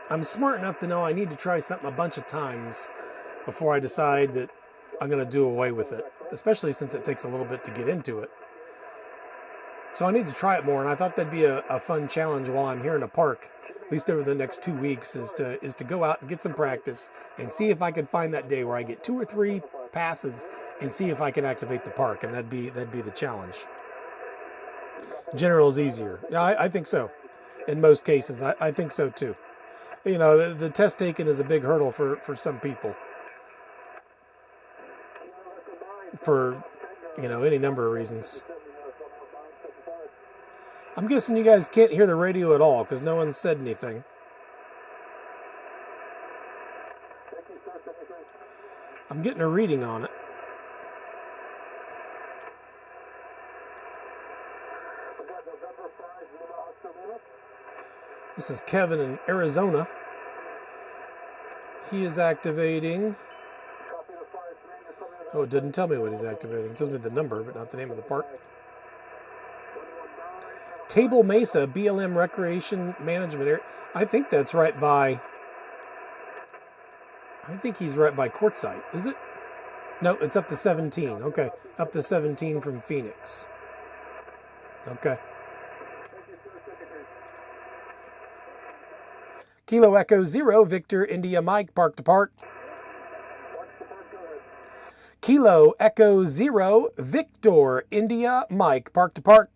I'm smart enough to know I need to try something a bunch of times before I decide that I'm going to do away with it, especially since it takes a little bit to get into it. So I need to try it more, and I thought that'd be a fun challenge while I'm here in a park, at least over the next 2 weeks, is to go out and get some practice and see if I can find that day where I get 2 or 3 passes and see if I can activate the park, and that'd be the challenge. General's easier. Yeah, I think so. In most cases, I think so too. The test taken is a big hurdle for some people. For, any number of reasons. I'm guessing you guys can't hear the radio at all because no one said anything. I'm getting a reading on it. This is Kevin in Arizona. He is activating. Oh, it didn't tell me what he's activating. It tells me the number, but not the name of the park. Table Mesa BLM Recreation Management Area. I think that's right by. I think he's right by Quartzsite. Is it? No, it's up to 17. Okay, up to 17 from Phoenix. Okay. Kilo Echo 0, Victor India Mike, park to park. Kilo Echo 0, Victor India Mike, park to park.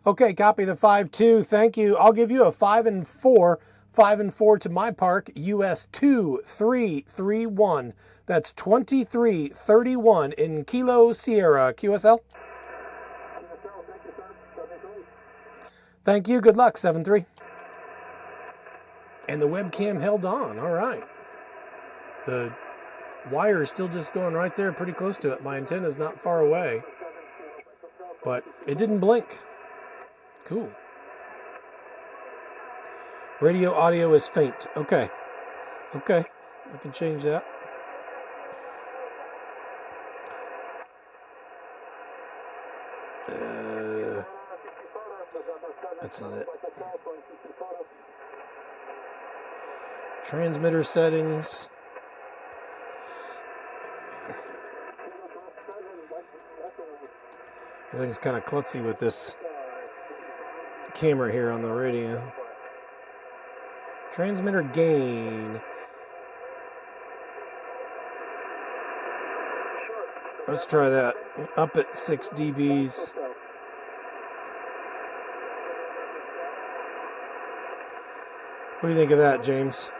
Okay, copy the 5-2. Thank you. I'll give you a 5 and 4. 5 and 4 to my park. US 2331. That's 2331 in Kilo Sierra. QSL. Thank you. Good luck. 7-3. And the webcam held on. All right. The wire is still just going right there, pretty close to it. My antenna is not far away, but it didn't blink. Cool. Radio audio is faint. Okay. Okay. I can change that. That's not it. Transmitter settings. Everything's kind of klutzy with this camera here on the radio. Transmitter gain. Let's try that. Up at 6 dBs. What do you think of that, James?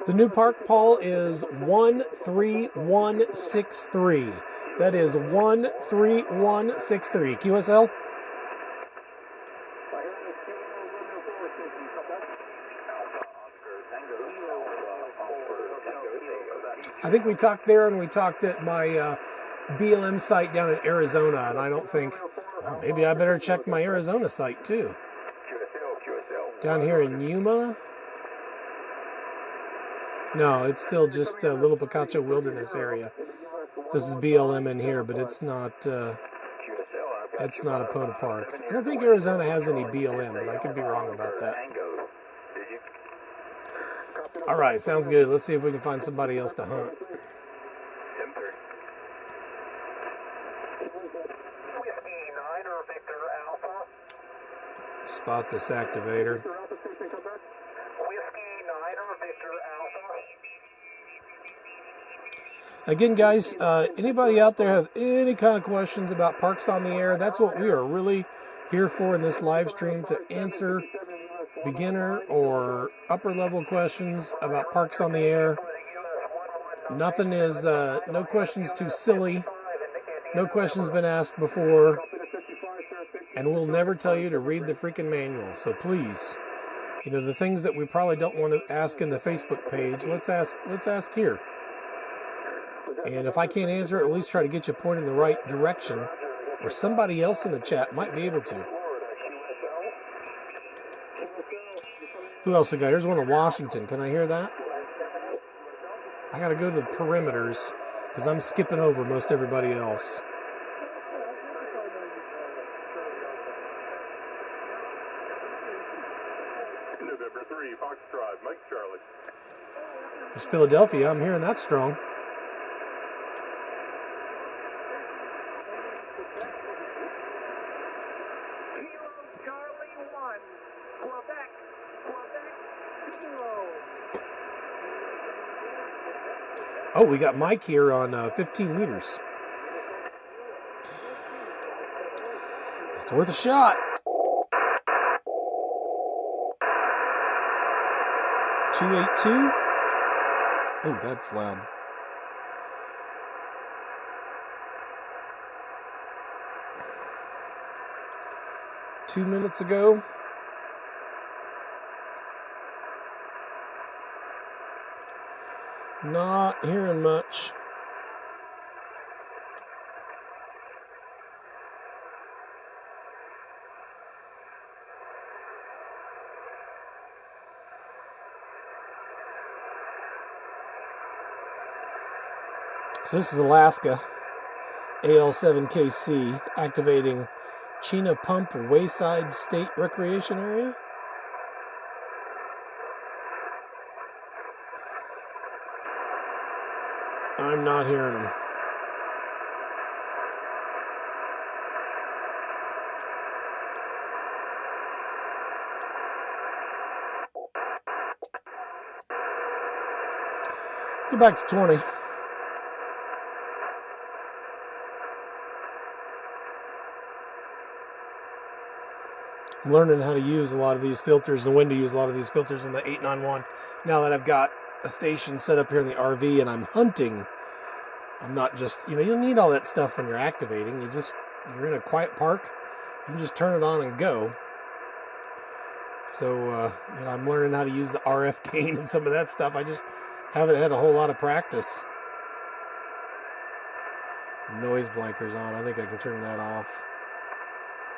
The new park, Paul, is 13163. That is 13163. QSL? I think we talked there and we talked at my BLM site down in Arizona, and I don't think, well, maybe I better check my Arizona site too. Down here in Yuma? No, it's still just a Little Picacho Wilderness area. This is BLM in here, but it's not a POTA park. I don't think Arizona has any BLM, but I could be wrong about that. All right, sounds good. Let's see if we can find somebody else to hunt. Spot this activator. Again, guys, anybody out there have any kind of questions about Parks on the Air? That's what we are really here for in this live stream, to answer beginner or upper level questions about Parks on the Air. Nothing is, no questions too silly. No questions been asked before. And we'll never tell you to read the freaking manual. So please, you know, the things that we probably don't want to ask in the Facebook page, let's ask here. And if I can't answer it, at least try to get you pointed in the right direction, or somebody else in the chat might be able to. Who else we got? Here's one in Washington. Can I hear that? I got to go to the perimeters because I'm skipping over most everybody else. November 3, Fox Drive, Mike Charlie. There's Philadelphia. I'm hearing that strong. Oh, we got Mike here on 15 meters. It's worth a shot. 282. Oh, that's loud. Two minutes ago. Not hearing much. So this is Alaska, AL7KC, activating Chena Pump Wayside State Recreation Area. I'm not hearing them. Go back to 20. I'm learning how to use a lot of these filters and when to use a lot of these filters in the 891. Now that I've got a station set up here in the RV and I'm hunting, I'm not just, you don't need all that stuff when you're activating. You just you're in a quiet park, you can just turn it on and go. So, I'm learning how to use the RF gain and some of that stuff. I just haven't had a whole lot of practice. Noise blanker's on. I think I can turn that off.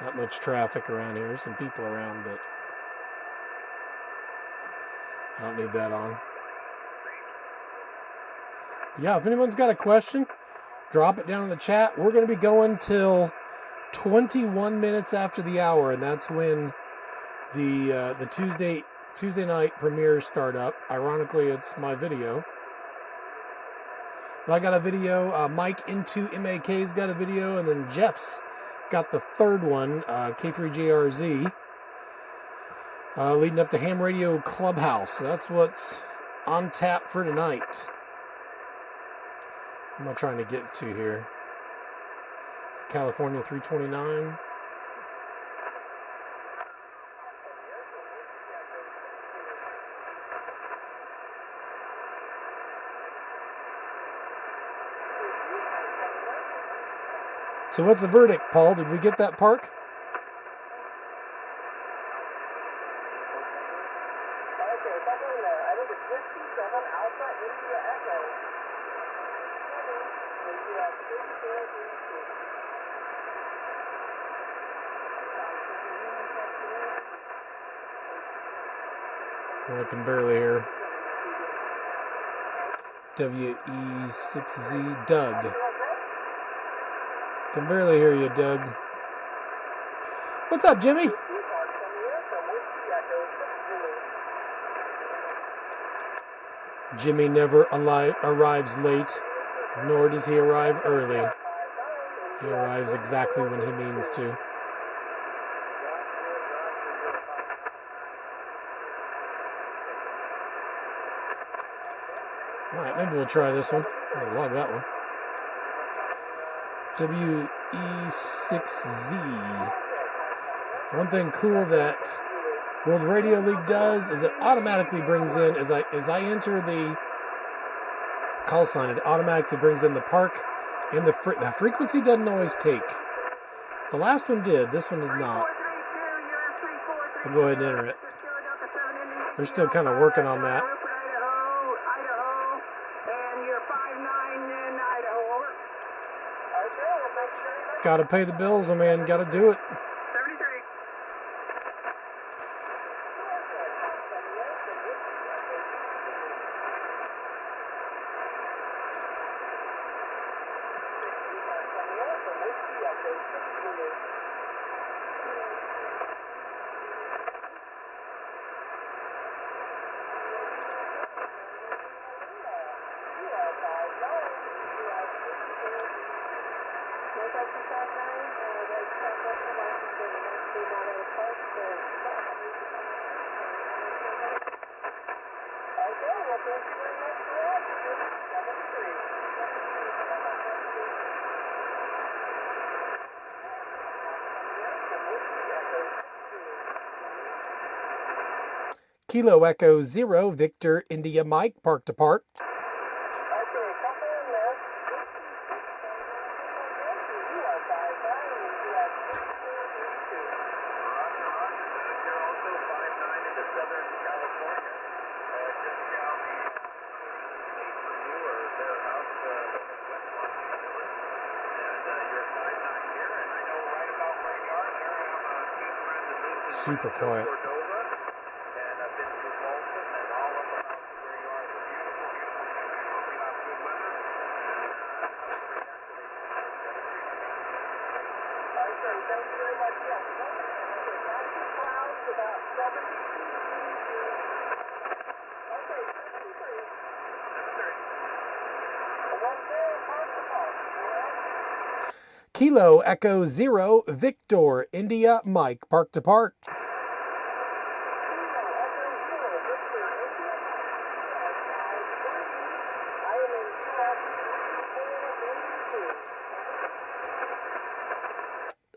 Not much traffic around here. Some people around, but I don't need that on. Yeah, if anyone's got a question, drop it down in the chat. We're going to be going till 21 minutes after the hour, and that's when the Tuesday night premieres start up. Ironically, it's my video. But I got a video. Mike into MAK's got a video, and then Jeff's got the third one, K3JRZ, leading up to Ham Radio Clubhouse. So that's what's on tap for tonight. What am I trying to get to here? California 329. So what's the verdict, Paul? Did we get that park? I can barely hear. WE6Z Doug. Can barely hear you, Doug. What's up, Jimmy? Jimmy never arrives late, nor does he arrive early. He arrives exactly when he means to. All right, maybe we'll try this one. I'll log that one. WE6Z. One thing cool that World Radio League does is it automatically brings in, as I enter the call sign, it automatically brings in the park, and the frequency doesn't always take. The last one did. This one did not. I'll go ahead and enter it. They're still kind of working on that. Gotta pay the bills, oh man. Gotta do it. Kilo Echo 0, Victor India Mike, park to park. Super quiet. Kilo Echo 0, Victor India Mike, park to park.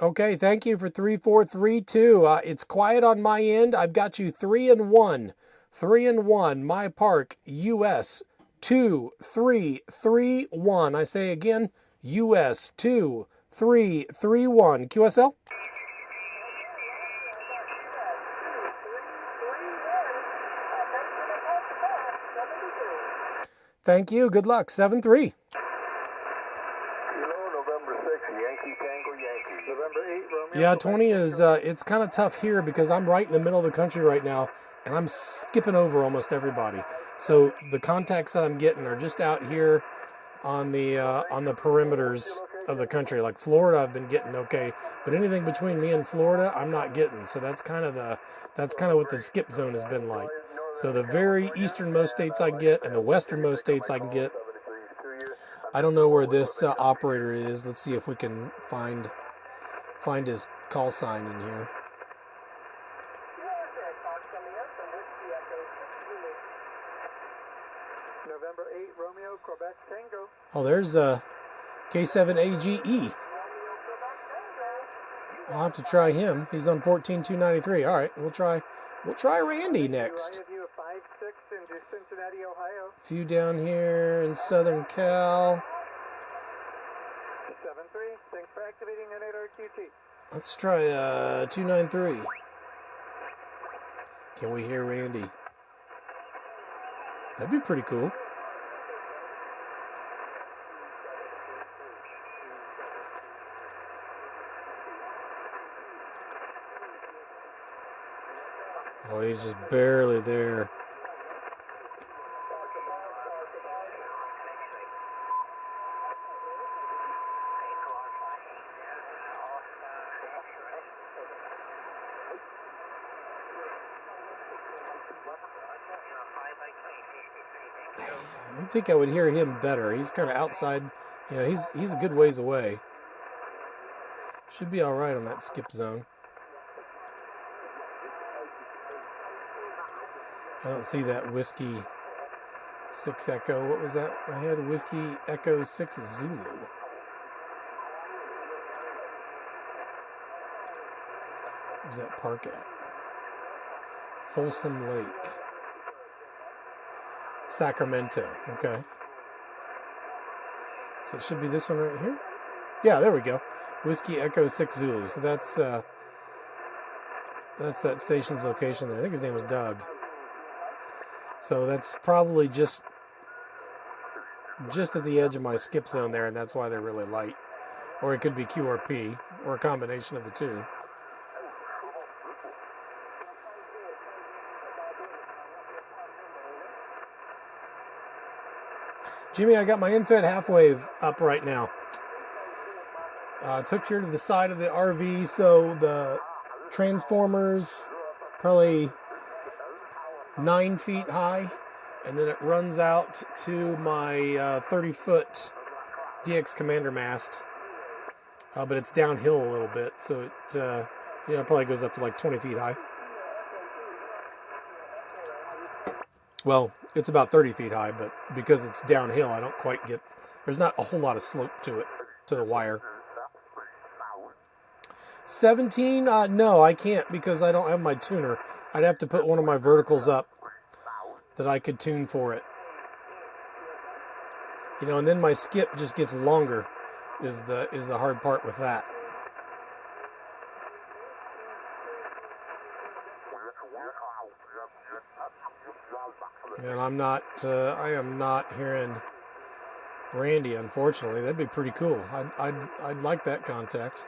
Okay, thank you for 3432. It's quiet on my end. I've got you 3 and 1. 3 and 1. My park, US 2, 3, 3, 1. I say again, US 2, 331. QSL? Thank you. Good luck. 7-3. November 6, Yankee Tango Yankee. November 8, Romeo. Yeah, 20 is, it's kind of tough here because I'm right in the middle of the country right now, and I'm skipping over almost everybody. So the contacts that I'm getting are just out here on the perimeters of the country. Like Florida, I've been getting okay, but anything between me and Florida, I'm not getting. So that's kind of what the skip zone has been like. So the very easternmost states I can get, and the westernmost states I can get. I don't know where this operator is. Let's see if we can find his call sign in here. November 8, Romeo, Quebec Tango. Oh, there's K7AGE. I'll have to try him. He's on 14293. All right, we'll try Randy next. A few down here in Southern Cal. 7-3, thanks for activating an 8RQT. Let's try 293. Can we hear Randy? That'd be pretty cool. Oh, he's just barely there. I think I would hear him better. He's kind of outside. You know, he's a good ways away. Should be all right on that skip zone. I don't see that Whiskey 6 Echo. What was that? I had Whiskey Echo 6 Zulu. Where's that park at? Folsom Lake. Sacramento. Okay. So it should be this one right here. Yeah, there we go. Whiskey Echo 6 Zulu. So that's that station's location there. I think his name was Doug. So that's probably just at the edge of my skip zone there, and that's why they're really light. Or it could be QRP, or a combination of the two. Jimmy, I got my infed half wave up right now. It's hooked here to the side of the RV, so the transformers probably 9 feet high, and then it runs out to my 30-foot DX Commander mast, but it's downhill a little bit, so it it probably goes up to like 20 feet high. Well, it's about 30 feet high, but because it's downhill, I don't quite get. There's not a whole lot of slope to it, to the wire. 17? No, I can't because I don't have my tuner. I'd have to put one of my verticals up that I could tune for it. And then my skip just gets longer is the hard part with that. And I am not hearing Randy, unfortunately. That'd be pretty cool. I'd like that contact.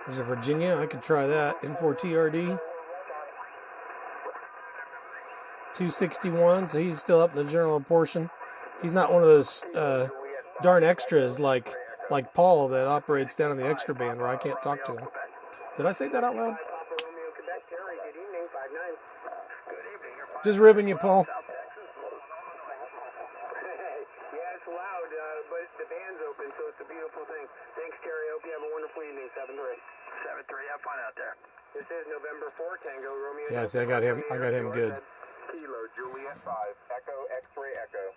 There's a Virginia. I could try that. N4TRD. 261, so he's still up in the general portion. He's not one of those darn extras like Paul that operates down in the extra band where I can't talk to him. Did I say that out loud? Just ribbing you, Paul. Yeah, it's loud, but the band's open, so it's a beautiful thing. Thanks, Terry. Hope you have a wonderful evening. 7-3. 7-3. Have fun out there. This is November 4, Tango Romeo. Yeah, see, I got him good. Kilo Juliet 5, Echo X-ray Echo.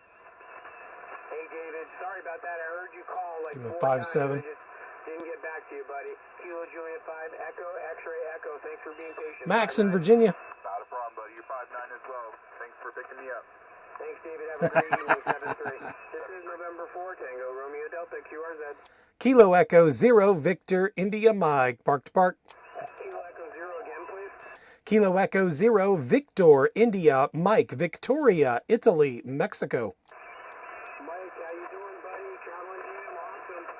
Hey David, sorry about that. I heard you call like Give him a 4 times. 5-7. I just didn't get back to you, buddy. Kilo Max in Virginia. Not a problem, buddy. You're 5'9" as well. Thanks for picking me up. Thanks, David. Have a great evening. 7-3. This is November 4, Tango, Romeo Delta, QRZ. Kilo Echo 0, Victor, India, Mike. Park to park. Kilo Echo 0 again, please. Kilo Echo 0, Victor, India, Mike, Victoria, Italy, Mexico. Mike, how you doing, buddy? Travelin Ham, awesome. 5'9".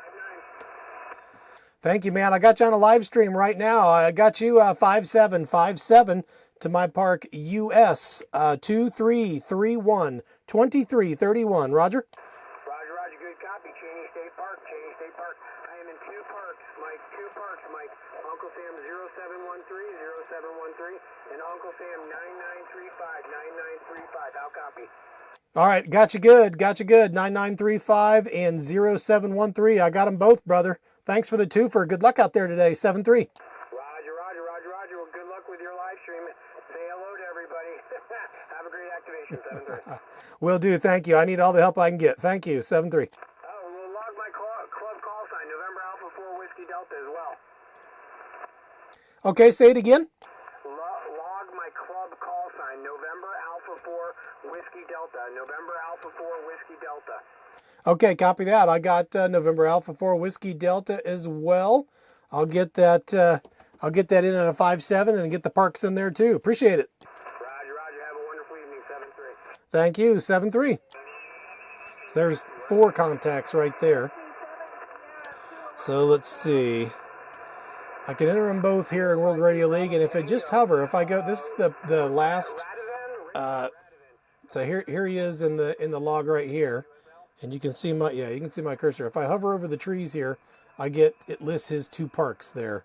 Thank you, man. I got you on a live stream right now. I got you 5757 to my park US 2331 2331. Roger. Roger, good copy. Cheney State Park. I am in two parks, Mike. Uncle Sam 0713, 0713, and Uncle Sam 9935, 9935. How copy? All right, got you good. 9935 and 0713. I got them both, brother. Thanks for the twofer. Good luck out there today, 7-3. Roger. Well, good luck with your live stream. Say hello to everybody. Have a great activation, 7-3. Will do, thank you. I need all the help I can get. Thank you, 7-3. Oh, we'll log my club call sign, November Alpha 4 Whiskey Delta as well. Okay, say it again. Log my club call sign, November Alpha 4 Whiskey Delta. November Alpha 4 Whiskey Delta. Okay, copy that. I got November Alpha 4 Whiskey Delta as well. I'll get that in at a 5-7 and get the parks in there too. Appreciate it. Roger. Have a wonderful evening, 7-3. Thank you, 7-3. So there's 4 contacts right there. So let's see. I can enter them both here in World Radio League, and if I just hover, if I go, this is the last. So here he is in the log right here, and you can see my cursor. If I hover over the trees here, it lists his 2 parks there.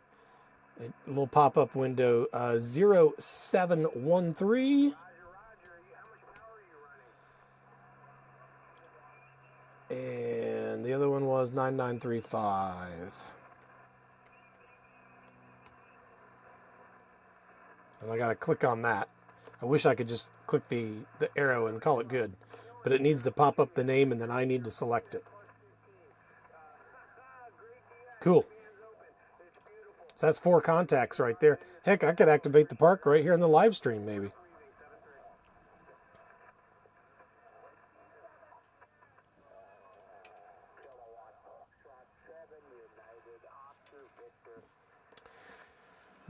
A little pop-up window, 0713. And the other one was 9935. And I got to click on that. I wish I could just click the arrow and call it good. But it needs to pop up the name, and then I need to select it. Cool. So that's 4 contacts right there. Heck, I could activate the park right here in the live stream, maybe.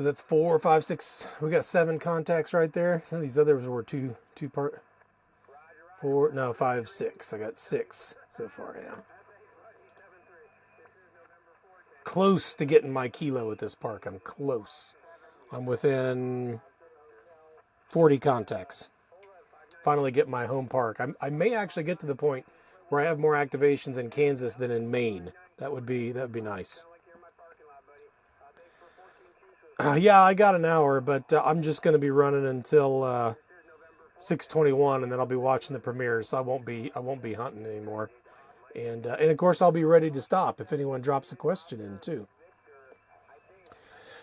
That's 4, 5, 6. We got 7 contacts right there. These others were 2 part. 4, no, 5, 6. I got 6 so far, yeah. Close to getting my kilo at this park. I'm close. I'm within 40 contacts. Finally get my home park. I may actually get to the point where I have more activations in Kansas than in Maine. That would be nice. Yeah, I got an hour, but I'm just going to be running until 6:21, and then I'll be watching the premiere, so I won't be hunting anymore. And of course, I'll be ready to stop if anyone drops a question in too.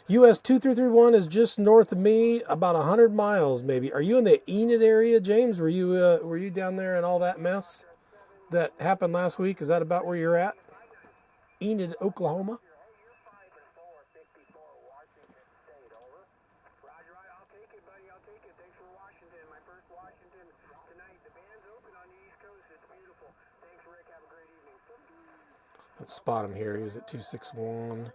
US 2331 is just north of me, about 100 miles maybe. Are you in the Enid area, James? Were you down there in all that mess that happened last week? Is that about where you're at? Enid, Oklahoma. Let's spot him here. He was at 261.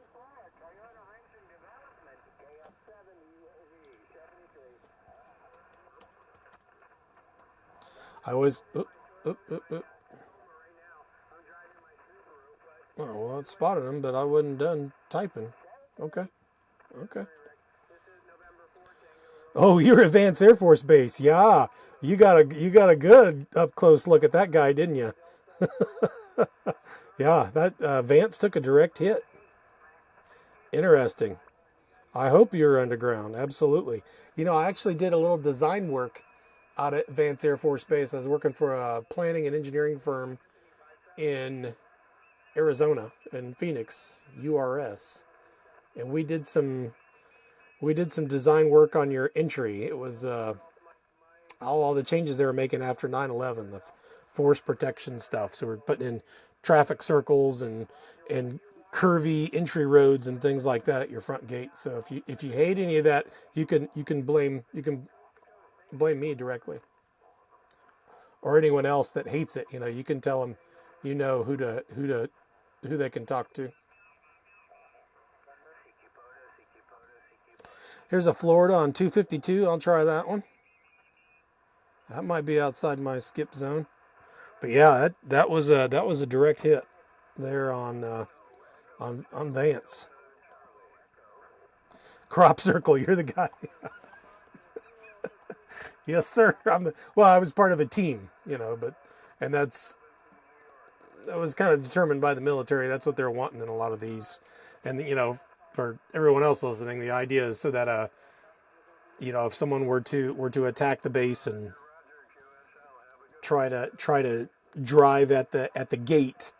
I always. Oh, well, it spotted him, but I wasn't done typing. Okay. Oh, you're at Vance Air Force Base. Yeah, you got a good up close look at that guy, didn't you? Yeah, that Vance took a direct hit. Interesting. I hope you're underground. Absolutely. You know, I actually did a little design work out at Vance Air Force Base. I was working for a planning and engineering firm in Arizona, in Phoenix, URS. And we did some design work on your entry. It was all the changes they were making after 9/11, the force protection stuff. So we're putting in traffic circles and curvy entry roads and things like that at your front gate. So if you hate any of that, you can blame me directly, or anyone else that hates it. You know, you can tell them, you know, who they can talk to. Here's a Florida on 252. I'll try that one. That might be outside my skip zone, but yeah, that was a direct hit there on Vance. Crop circle, you're the guy. Yes, sir. I was part of a team, you know, that was kind of determined by the military. That's what they're wanting in a lot of these, and you know, for everyone else listening, the idea is so that you know, if someone were to attack the base and try to drive at the gate,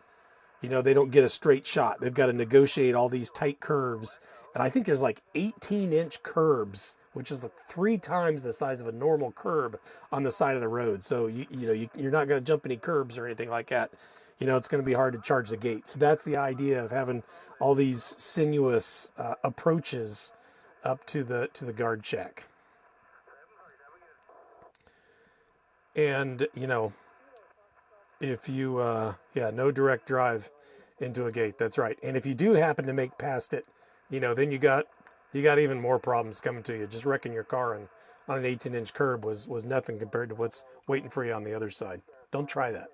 you know, they don't get a straight shot. They've got to negotiate all these tight curves, and I think there's like 18-inch curbs, which is like 3 times the size of a normal curb on the side of the road. So you're not going to jump any curbs or anything like that. You know, it's going to be hard to charge the gate. So that's the idea of having all these sinuous approaches up to the guard shack. And you know, if you no direct drive into a gate. That's right. And if you do happen to make past it, you know, then you got even more problems coming to you. Just wrecking your car on an 18-inch curb was nothing compared to what's waiting for you on the other side. Don't try that.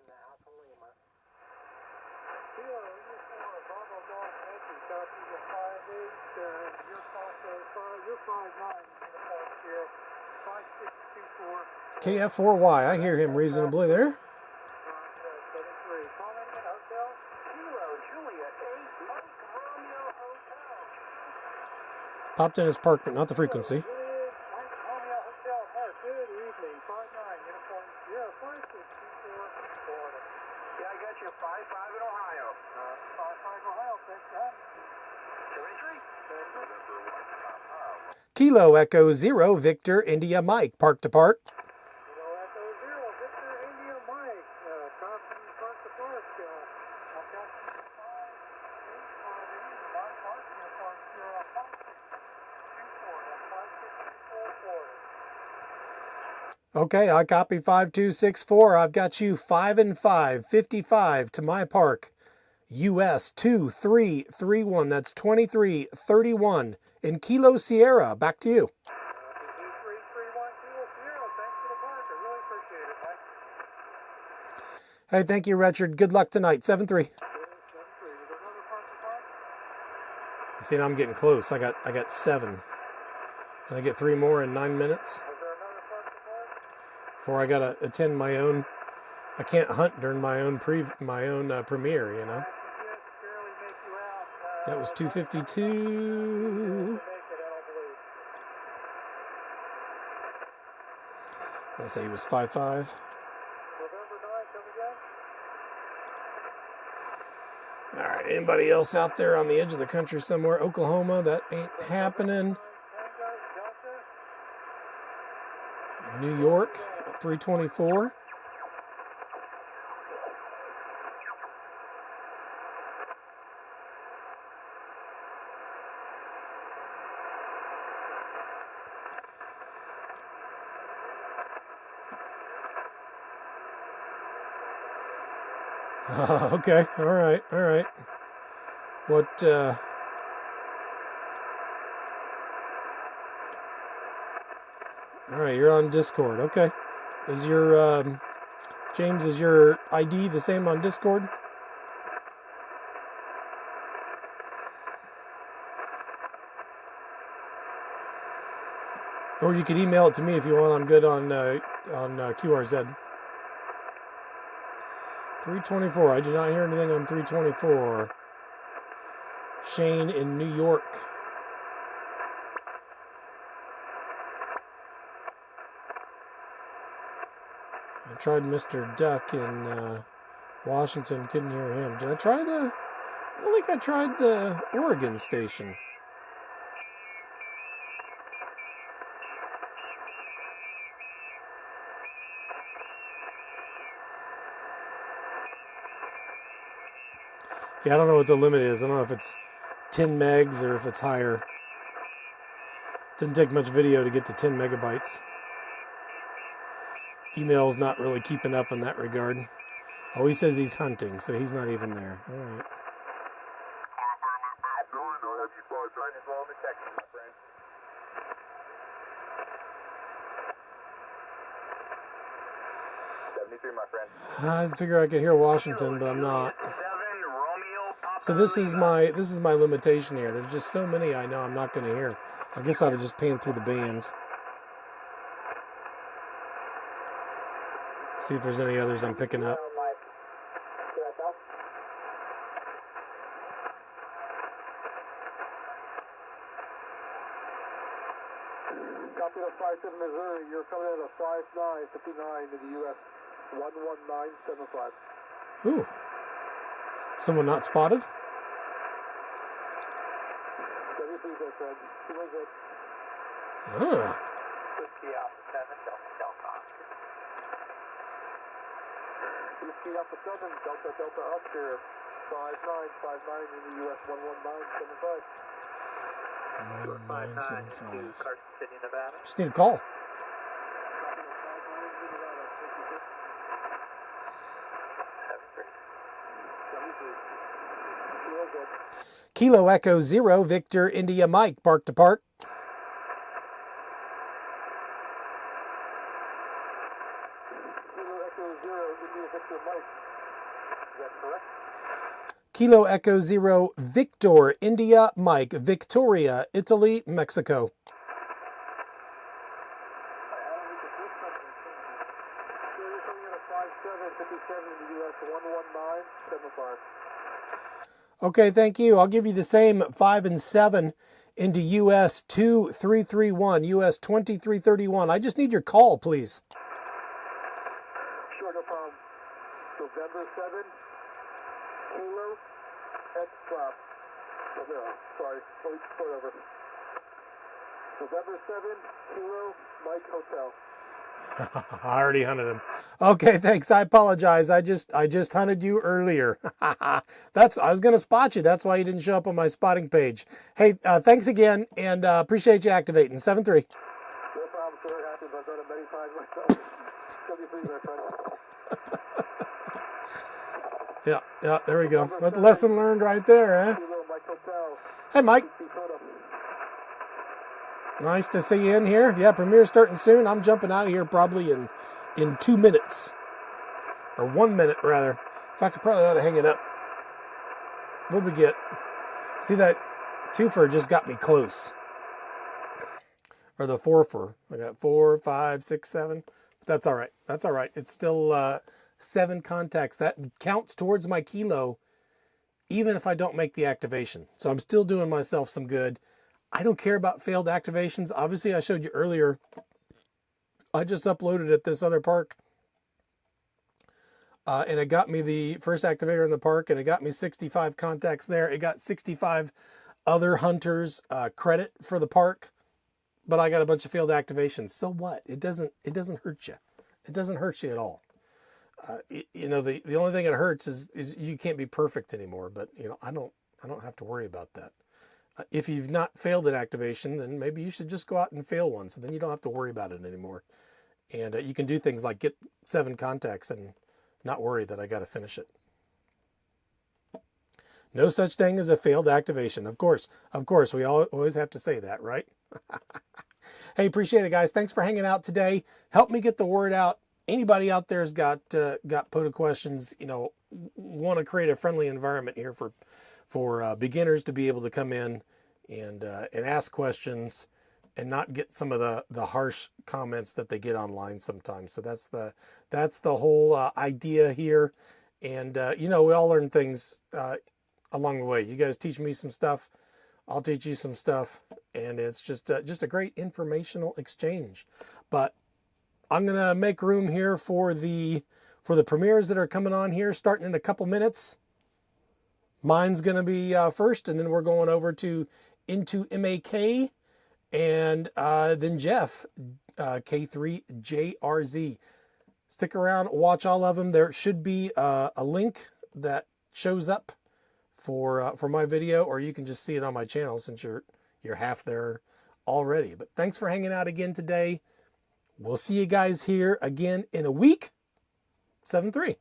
KF4Y, I hear him reasonably there. Popped in his park, but not the frequency. Kilo Echo 0 Victor India Mike, park to park. Okay, I copy 5264. I've got you 5 and 5, 55 to my park. US 2331. That's 2331 in Kilo Sierra. Back to you. Hey, thank you, Richard. Good luck tonight. 7-3. See, now I'm getting close. I got 7. Can I get 3 more in 9 minutes? Before I gotta attend my own. I can't hunt during my own premiere, you know. That was 252. I say he was 5-5. All right, anybody else out there on the edge of the country somewhere? Oklahoma, that ain't happening. New York, 324. Okay, all right. What, all right, you're on Discord. Okay. Is your, James, is your ID the same on Discord? Or you could email it to me if you want. I'm good on QRZ. 324. I do not hear anything on 324. Shane in New York. I tried Mr. Duck in Washington. Couldn't hear him. Did I try I don't think I tried the Oregon station. Yeah, I don't know what the limit is. I don't know if it's 10 megs or if it's higher. Didn't take much video to get to 10 megabytes. Email's not really keeping up in that regard. Oh, he says he's hunting, so he's not even there. All right. I figure I could hear Washington, but I'm not. So this is my limitation here. There's just so many I know I'm not going to hear. I guess I ought to just pan through the bands. See if there's any others I'm picking up. Copy to 57 Missouri. You're coming in at a 5959 in the U.S. 11975. Ooh. Someone not spotted? Huh. Whiskey Alpha 7, Delta Delta Oscar 5959 in the U.S. 11975. 1975. Just need a call. Kilo Echo 0, Victor India Mike, park to park. Kilo Echo 0, Victor India Mike, Victoria, Italy, Mexico. Okay, thank you. I'll give you the same 5 and 7 into US 2331, US 2331. I just need your call, please. Sure, no problem. November 7, Kilo, X drop. Oh, no, sorry, let me start over. November 7, Kilo, Mike Hotel. I already hunted him. Okay, thanks. I apologize. I just hunted you earlier. I was going to spot you. That's why you didn't show up on my spotting page. Hey, thanks again, and appreciate you activating. 7-3. No problem, sir. Happens. I've done it many times myself. 73, my friend. Yeah, there we go. Lesson learned right there, huh? Kilo, Mike Hotel. Hey, Mike. POTA. Nice to see you in here. Yeah, premiere's starting soon. I'm jumping out of here probably in 2 minutes. Or 1 minute, rather. In fact, I probably ought to hang it up. What'd we get? See, that twofer just got me close. Or the fourfer. I got 4, 5, 6, 7. But that's all right. That's all right. It's still 7 contacts. That counts towards my kilo, even if I don't make the activation. So I'm still doing myself some good. I don't care about failed activations. Obviously, I showed you earlier, I just uploaded at this other park. And it got me the first activator in the park, and it got me 65 contacts there. It got 65 other hunters credit for the park, but I got a bunch of failed activations. So what? It doesn't hurt you. It doesn't hurt you at all. You know, the only thing it hurts is you can't be perfect anymore. But you know, I don't have to worry about that. If you've not failed an activation, then maybe you should just go out and fail one, so then you don't have to worry about it anymore. And you can do things like get 7 contacts and not worry that I got to finish it. No such thing as a failed activation. Of course, we always have to say that, right? Hey, appreciate it, guys. Thanks for hanging out today. Help me get the word out. Anybody out there's got POTA questions, you know, want to create a friendly environment here for beginners to be able to come in and ask questions and not get some of the harsh comments that they get online sometimes. So that's the whole idea here. And you know, we all learn things along the way. You guys teach me some stuff, I'll teach you some stuff, and it's just a great informational exchange. But I'm gonna make room here for the premieres that are coming on here, starting in a couple minutes. Mine's going to be first, and then we're going over into MAK, and then Jeff, K3JRZ. Stick around, watch all of them. There should be a link that shows up for my video, or you can just see it on my channel since you're half there already. But thanks for hanging out again today. We'll see you guys here again in a week. 7-3.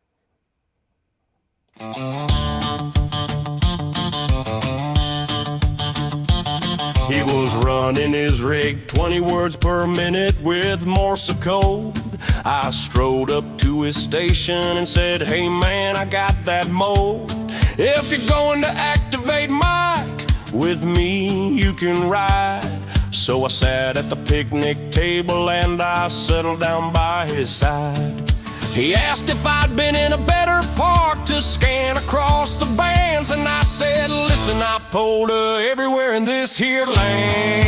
He was running his rig 20 words per minute with Morse code. I strode up to his station and said, hey man, I got that mode. If you're going to activate Mike, with me you can ride. So I sat at the picnic table and I settled down by his side. He asked if I'd been in a better park to scan across the bands, and I said, listen, I POTA everywhere in this here land.